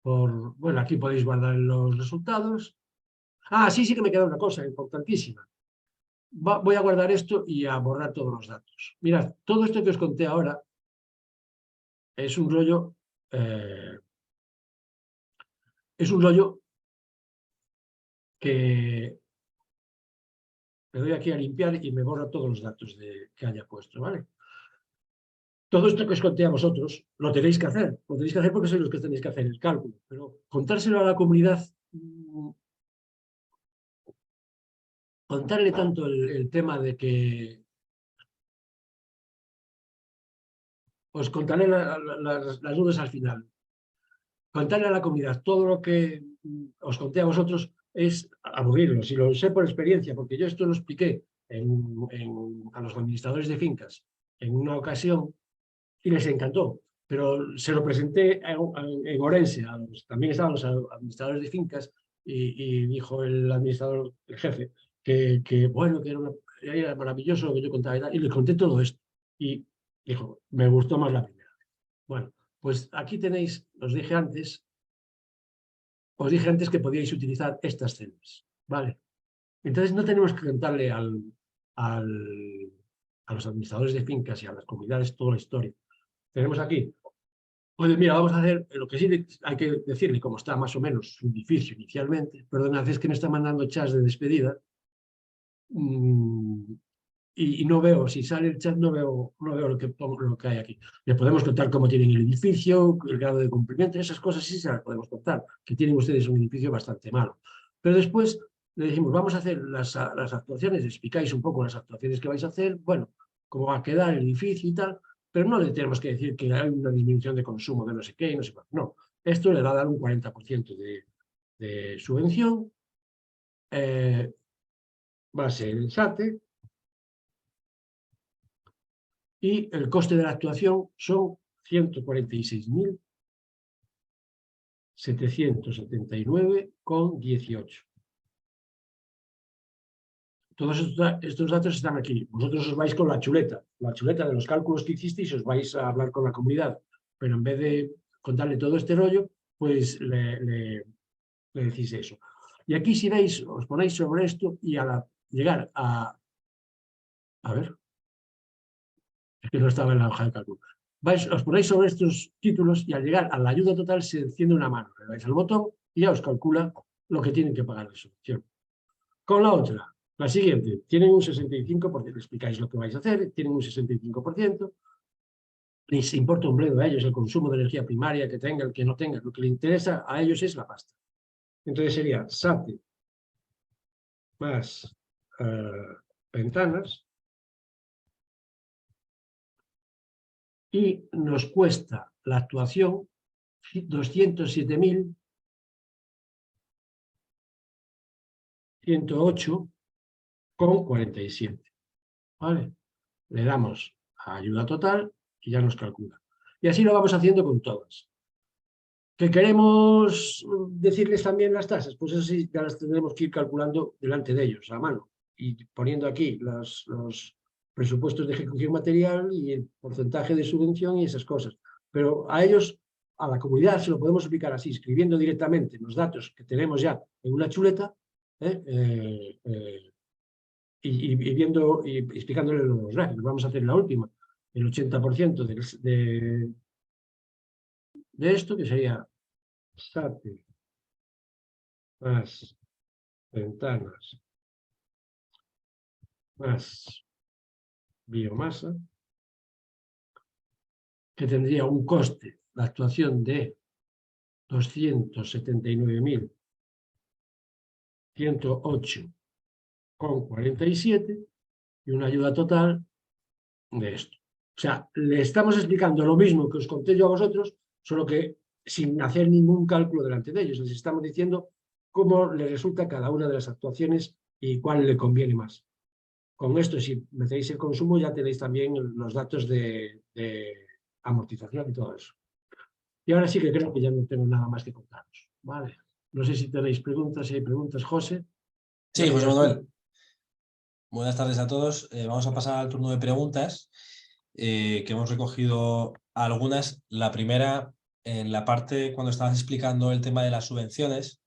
Speaker 2: por... Bueno, aquí podéis guardar los resultados. Ah, sí que me queda una cosa importantísima. Voy a guardar esto y a borrar todos los datos. Mirad, todo esto que os conté ahora es un rollo... que le doy aquí a limpiar y me borra todos los datos que haya puesto, ¿vale? Todo esto que os conté a vosotros lo tenéis que hacer porque sois los que tenéis que hacer el cálculo, pero contárselo a la comunidad, contarle tanto el tema de que os contaré las nubes al final, contarle a la comunidad todo lo que os conté a vosotros es aburrirlos, y lo sé por experiencia, porque yo esto lo expliqué a los administradores de fincas en una ocasión, y les encantó. Pero se lo presenté en Orense, también estaban los administradores de fincas, y dijo el administrador, el jefe, que bueno, que era maravilloso lo que yo contaba y tal, y les conté todo esto. Y dijo, me gustó más la primera. Bueno, pues aquí tenéis, os dije antes que podíais utilizar estas celdas, ¿vale? Entonces no tenemos que contarle a los administradores de fincas y a las comunidades toda la historia. Tenemos aquí, pues mira, vamos a hacer, lo que sí hay que decirle cómo está más o menos su edificio inicialmente. Perdonad, es que me está mandando chats de despedida, y no veo, si sale el chat no veo lo que hay aquí. Le podemos contar cómo tienen el edificio, el grado de cumplimiento, esas cosas sí se las podemos contar, que tienen ustedes un edificio bastante malo. Pero después le decimos, vamos a hacer las actuaciones, explicáis un poco las actuaciones que vais a hacer, bueno, cómo va a quedar el edificio y tal, pero no le tenemos que decir que hay una disminución de consumo de no sé qué y no sé cuánto. No, esto le va a dar un 40% de subvención, va a ser el SATE, y el coste de la actuación son 146.779,18. Todos estos datos están aquí. Vosotros os vais con la chuleta de los cálculos que hicisteis, os vais a hablar con la comunidad, pero en vez de contarle todo este rollo, pues le decís eso. Y aquí, si veis, os ponéis sobre esto y al llegar a ver, es que no estaba en la hoja de cálculo. Os ponéis sobre estos títulos y al llegar a la ayuda total se enciende una mano. Le dais al botón y ya os calcula lo que tienen que pagar de subvención. Con la otra, la siguiente, tienen un 65%, le explicáis lo que vais a hacer, tienen un 65%, les importa un bledo a ellos el consumo de energía primaria que tenga, el que no tenga, lo que le interesa a ellos es la pasta. Entonces sería SATE más ventanas, y nos cuesta la actuación 207.108,47. ¿Vale? Le damos a ayuda total y ya nos calcula. Y así lo vamos haciendo con todas. ¿Que queremos decirles también las tasas? Pues eso sí, ya las tendremos que ir calculando delante de ellos, a mano, y poniendo aquí los presupuestos de ejecución material y el porcentaje de subvención y esas cosas. Pero a ellos, a la comunidad, se lo podemos explicar así, escribiendo directamente los datos que tenemos ya en una chuleta, y viendo y explicándole los gráficos. Vamos a hacer la última, el 80% de esto, que sería SATE más ventanas más biomasa, que tendría un coste, la actuación de 279.108,47 y una ayuda total de esto. O sea, le estamos explicando lo mismo que os conté yo a vosotros, solo que sin hacer ningún cálculo delante de ellos. Les estamos diciendo cómo le resulta cada una de las actuaciones y cuál le conviene más. Con esto, si metéis el consumo, ya tenéis también los datos de amortización y todo eso. Y ahora sí que creo que ya no tengo nada más que contaros. Vale. No sé si tenéis preguntas. Si hay preguntas, José.
Speaker 3: Sí, José Manuel. Buenas tardes a todos. Vamos a pasar al turno de preguntas, que hemos recogido algunas. La primera, en la parte cuando estabas explicando el tema de las subvenciones,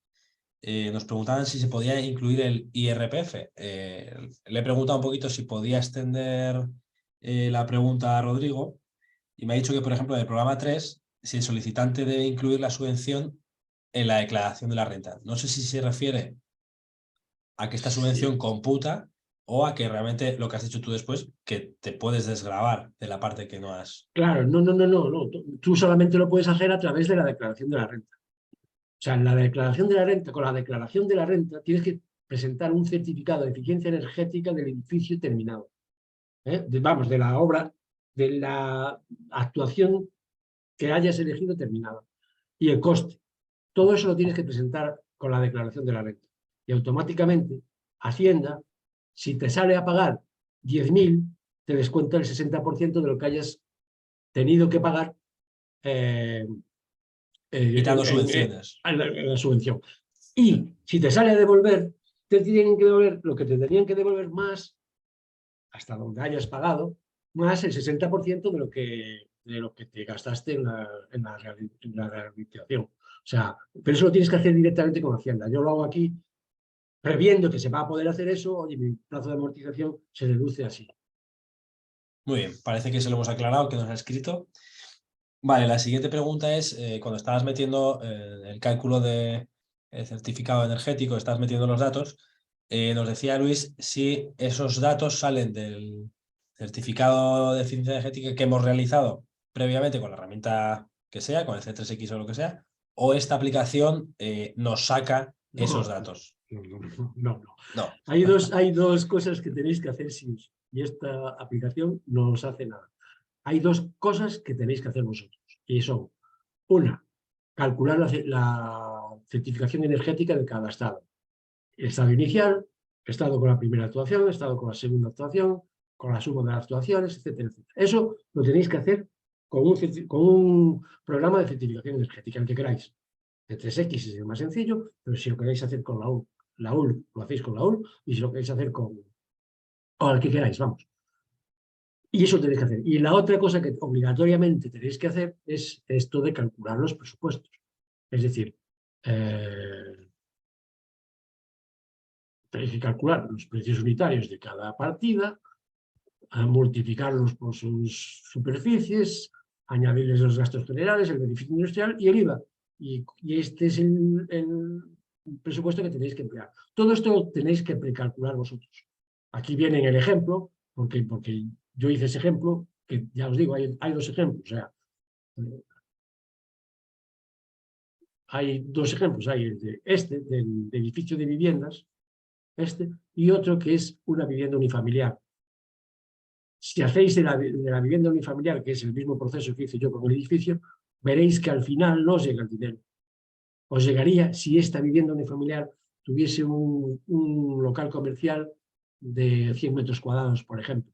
Speaker 3: nos preguntaban si se podía incluir el IRPF. Le he preguntado un poquito si podía extender la pregunta a Rodrigo y me ha dicho que, por ejemplo, en el programa 3, si el solicitante debe incluir la subvención en la declaración de la renta. No sé si se refiere a que esta subvención computa o a que realmente lo que has dicho tú después, que te puedes desgravar de la parte que no has...
Speaker 2: Claro, no. Tú solamente lo puedes hacer a través de la declaración de la renta. O sea, en la declaración de la renta, con la declaración de la renta, tienes que presentar un certificado de eficiencia energética del edificio terminado. Vamos, de la obra, de la actuación que hayas elegido terminada. Y el coste. Todo eso lo tienes que presentar con la declaración de la renta. Y automáticamente, Hacienda, si te sale a pagar 10.000, te descuenta el 60% de lo que hayas tenido que pagar
Speaker 3: Quitando subvenciones.
Speaker 2: la subvención. Y si te sale a devolver, te tienen que devolver lo que te tenían que devolver más, hasta donde hayas pagado, más el 60% de lo que te gastaste en la rehabilitación. O sea, pero eso lo tienes que hacer directamente con Hacienda. Yo lo hago aquí previendo que se va a poder hacer eso, oye, mi plazo de amortización se reduce así.
Speaker 3: Muy bien, parece que se lo hemos aclarado, que nos ha escrito. Vale, la siguiente pregunta es, cuando estabas metiendo el cálculo de certificado energético, estás metiendo los datos, nos decía Luis si esos datos salen del certificado de eficiencia energética que hemos realizado previamente con la herramienta que sea, con el C3X o lo que sea, o esta aplicación nos saca esos datos.
Speaker 2: No.
Speaker 3: No.
Speaker 2: Hay dos cosas que tenéis que hacer y esta aplicación no os hace nada. Hay dos cosas que tenéis que hacer vosotros y son, una, calcular la certificación energética de cada estado. El estado inicial, estado con la primera actuación, estado con la segunda actuación, con la suma de las actuaciones, etcétera, etcétera. Eso lo tenéis que hacer con un programa de certificación energética, el que queráis. De 3X es el más sencillo, pero si lo queréis hacer con la UL lo hacéis con la UL, y si lo queréis hacer o al que queráis, vamos. Y eso tenéis que hacer. Y la otra cosa que obligatoriamente tenéis que hacer es esto de calcular los presupuestos. Es decir, tenéis que calcular los precios unitarios de cada partida, multiplicarlos por sus superficies, añadirles los gastos generales, el beneficio industrial y el IVA. Y este es el presupuesto que tenéis que emplear. Todo esto lo tenéis que precalcular vosotros. Aquí viene en el ejemplo, porque yo hice ese ejemplo, que ya os digo, hay dos ejemplos. O sea, hay dos ejemplos. Hay el de del edificio de viviendas, y otro que es una vivienda unifamiliar. Si hacéis de la vivienda unifamiliar, que es el mismo proceso que hice yo con el edificio, veréis que al final no os llega el dinero. Os llegaría si esta vivienda unifamiliar tuviese un local comercial de 100 metros cuadrados, por ejemplo.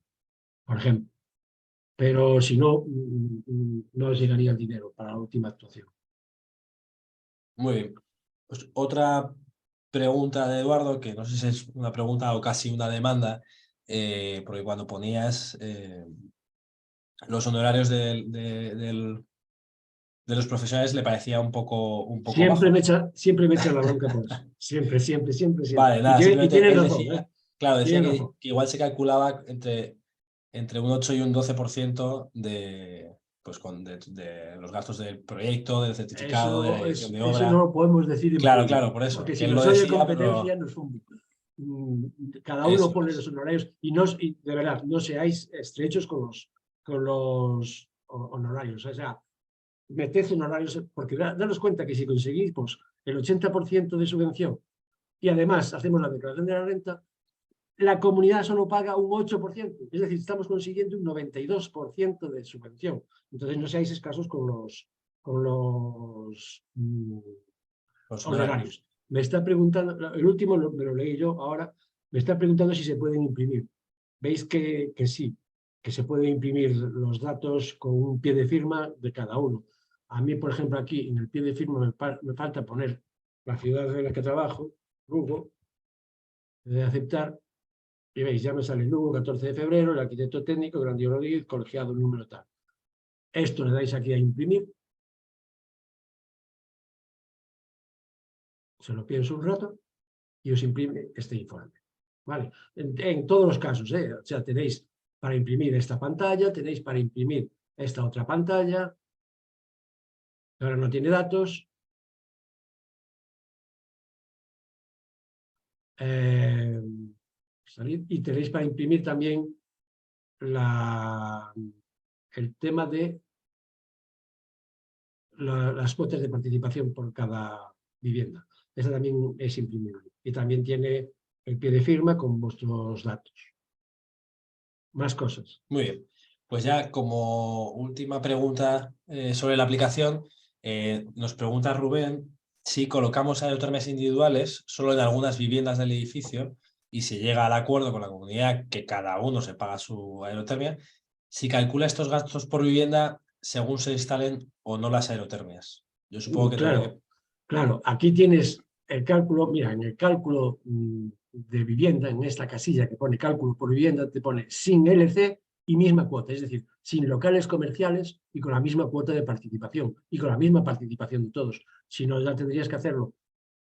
Speaker 2: Pero si no, no os llegaría el dinero para la última actuación.
Speaker 3: Muy bien. Pues otra pregunta de Eduardo, que no sé si es una pregunta o casi una demanda, porque cuando ponías los honorarios de los profesionales le parecía un poco
Speaker 2: Siempre
Speaker 3: bajo.
Speaker 2: siempre me echa la bronca por eso. Siempre.
Speaker 3: Vale, nada,
Speaker 2: Y
Speaker 3: simplemente
Speaker 2: tienes
Speaker 3: él
Speaker 2: razón,
Speaker 3: decía, claro, decía
Speaker 2: tienes
Speaker 3: que
Speaker 2: razón.
Speaker 3: igual se calculaba entre un 8 y un 12% pues de los gastos del proyecto, del certificado, de la dirección de
Speaker 2: Eso no
Speaker 3: obra.
Speaker 2: lo podemos decir en
Speaker 3: Claro,
Speaker 2: público,
Speaker 3: claro, por eso.
Speaker 2: porque
Speaker 3: Que
Speaker 2: si
Speaker 3: él lo
Speaker 2: nos oye
Speaker 3: decía,
Speaker 2: competencia,
Speaker 3: pero
Speaker 2: nos funde. Cada uno
Speaker 3: eso
Speaker 2: pone
Speaker 3: es.
Speaker 2: los honorarios y de verdad, no seáis estrechos con los honorarios. O sea, meted honorarios, porque daros cuenta que si conseguís pues, el 80% de subvención y además hacemos la declaración de la renta, la comunidad solo paga un 8%, es decir, estamos consiguiendo un 92% de subvención. Entonces no seáis escasos con los honorarios. Me está preguntando, el último me lo leí yo ahora, me está preguntando si se pueden imprimir. Veis que sí, que se pueden imprimir los datos con un pie de firma de cada uno. A mí, por ejemplo, aquí en el pie de firma me falta poner la ciudad en la que trabajo, Lugo, de aceptar, y veis, ya me sale Lugo, 14 de febrero, el arquitecto técnico, Grandío Rodríguez, colegiado número tal. Esto le dais aquí a imprimir, se lo pienso un rato y os imprime este informe. ¿Vale? En todos los casos, o sea, tenéis para imprimir esta pantalla, tenéis para imprimir esta otra pantalla, ahora no tiene datos, y tenéis para imprimir también el tema de las cuotas de participación por cada vivienda. Esa también es imprimible. Y también tiene el pie de firma con vuestros datos. Más cosas.
Speaker 3: Muy bien. Pues ya como última pregunta sobre la aplicación, nos pregunta Rubén si colocamos aerotermias individuales solo en algunas viviendas del edificio y se llega al acuerdo con la comunidad que cada uno se paga su aerotermia, si calcula estos gastos por vivienda según se instalen o no las aerotermias. Yo supongo que tendré que...
Speaker 2: Claro, aquí tienes el cálculo, mira, en el cálculo de vivienda, en esta casilla que pone cálculo por vivienda, te pone sin LC y misma cuota, es decir, sin locales comerciales y con la misma cuota de participación y con la misma participación de todos. Si no, ya tendrías que hacerlo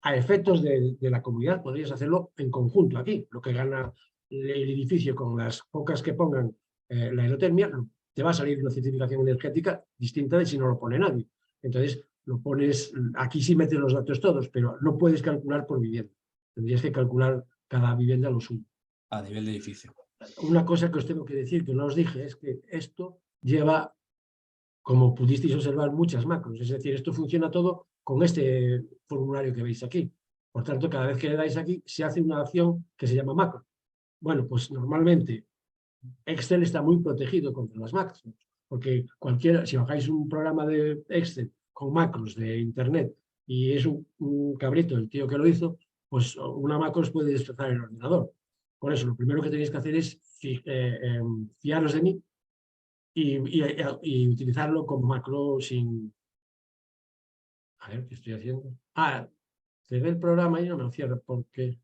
Speaker 2: a efectos de la comunidad, podrías hacerlo en conjunto aquí. Lo que gana el edificio con las pocas que pongan la aerotermia, te va a salir una certificación energética distinta de si no lo pone nadie. Entonces, lo pones, aquí sí metes los datos todos, pero no puedes calcular por vivienda. Tendrías que calcular cada vivienda lo suyo.
Speaker 3: A nivel de edificio.
Speaker 2: Una cosa que os tengo que decir, que no os dije, es que esto lleva, como pudisteis observar, muchas macros. Es decir, esto funciona todo con este formulario que veis aquí. Por tanto, cada vez que le dais aquí, se hace una acción que se llama macro. Bueno, pues normalmente Excel está muy protegido contra las macros, porque cualquiera, si bajáis un programa de Excel con macros de Internet y es un cabrito el tío que lo hizo, pues una macro os puede destrozar el ordenador. Por eso, lo primero que tenéis que hacer es fiaros de mí y utilizarlo como macro sin... A ver, ¿qué estoy haciendo? Cerré el programa y no me lo cierra. ¿Por qué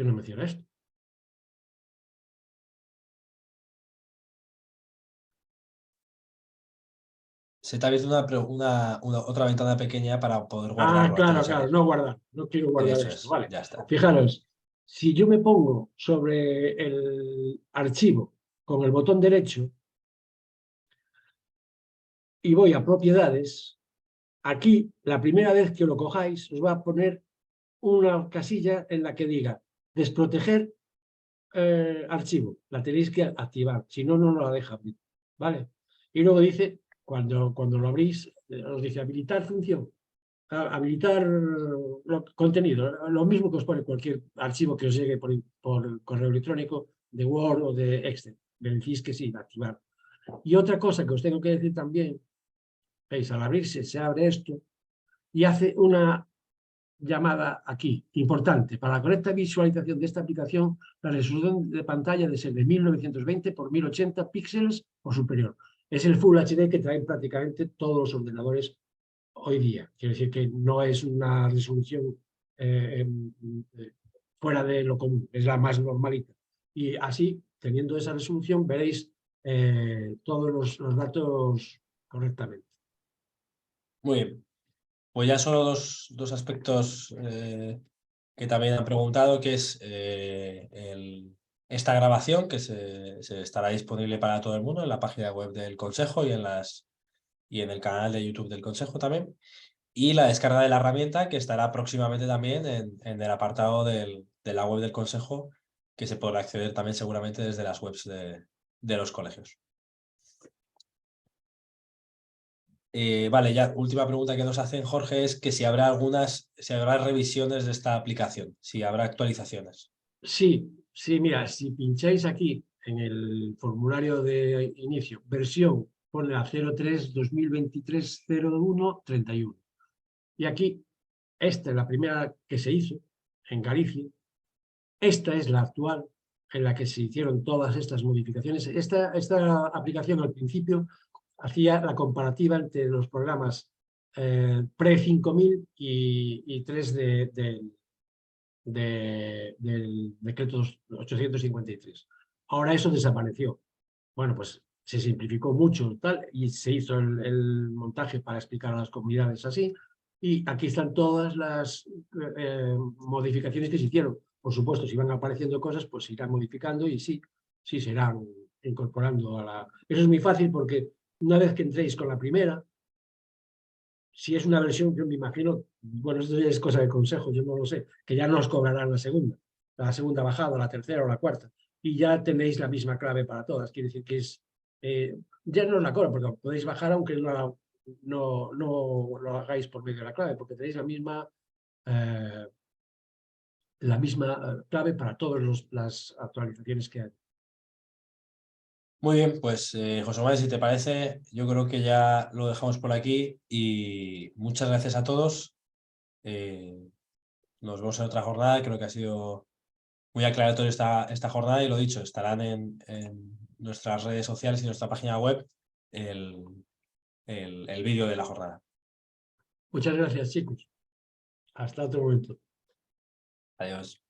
Speaker 2: no me cierra esto?
Speaker 3: Se te ha abierto otra ventana pequeña para poder guardarlo.
Speaker 2: Claro, no guardar. No quiero guardar
Speaker 3: Eso
Speaker 2: esto.
Speaker 3: es,
Speaker 2: Vale.
Speaker 3: ya está.
Speaker 2: Fijaros, si yo me pongo sobre el archivo con el botón derecho y voy a propiedades, aquí, la primera vez que lo cojáis, os va a poner una casilla en la que diga desproteger archivo. La tenéis que activar, si no, no la deja abrir. ¿Vale? Y luego dice, cuando lo abrís, os dice habilitar función. Habilitar contenido, lo mismo que os pone cualquier archivo que os llegue por correo electrónico de Word o de Excel. Me decís que sí, activar. Y otra cosa que os tengo que decir también, veis, al abrirse se abre esto y hace una llamada aquí, importante. Para la correcta visualización de esta aplicación, la resolución de pantalla debe ser de 1920 por 1080 píxeles o superior. Es el Full HD que traen prácticamente todos los ordenadores hoy día. Quiere decir que no es una resolución fuera de lo común, es la más normalita. Y así, teniendo esa resolución, veréis todos los datos correctamente.
Speaker 3: Muy bien. Pues ya solo dos aspectos que también han preguntado, que es esta grabación que se estará disponible para todo el mundo en la página web del Consejo y en el canal de YouTube del Consejo también. Y la descarga de la herramienta que estará próximamente también en el apartado de la web del Consejo, que se podrá acceder también seguramente desde las webs de los colegios. Vale, ya última pregunta que nos hacen, Jorge, es que si habrá revisiones de esta aplicación, si habrá actualizaciones.
Speaker 2: Sí, mira, si pincháis aquí en el formulario de inicio, versión, pone la 03-2023-01-31. Y aquí, esta es la primera que se hizo en Galicia. Esta es la actual en la que se hicieron todas estas modificaciones. Esta aplicación al principio hacía la comparativa entre los programas pre-5000 y 3 del decreto 853. Ahora eso desapareció. Bueno, pues se simplificó mucho tal, y se hizo el montaje para explicar a las comunidades así. Y aquí están todas las modificaciones que se hicieron. Por supuesto, si van apareciendo cosas, pues se irán modificando y sí se irán incorporando a la... Eso es muy fácil porque una vez que entréis con la primera, si es una versión, yo me imagino, bueno, esto ya es cosa de consejo, yo no lo sé, que ya no os cobrarán la segunda bajada, la tercera o la cuarta, y ya tenéis la misma clave para todas. Quiere decir que es, ya no os la cobran, porque podéis bajar aunque no lo hagáis por medio de la clave, porque tenéis la misma clave para todas las actualizaciones que hay.
Speaker 3: Muy bien, pues José Manuel, si te parece, yo creo que ya lo dejamos por aquí y muchas gracias a todos. Nos vemos en otra jornada, creo que ha sido muy aclaratoria esta jornada y lo dicho, estarán en nuestras redes sociales y nuestra página web el vídeo de la jornada.
Speaker 2: Muchas gracias, chicos. Hasta otro momento.
Speaker 3: Adiós.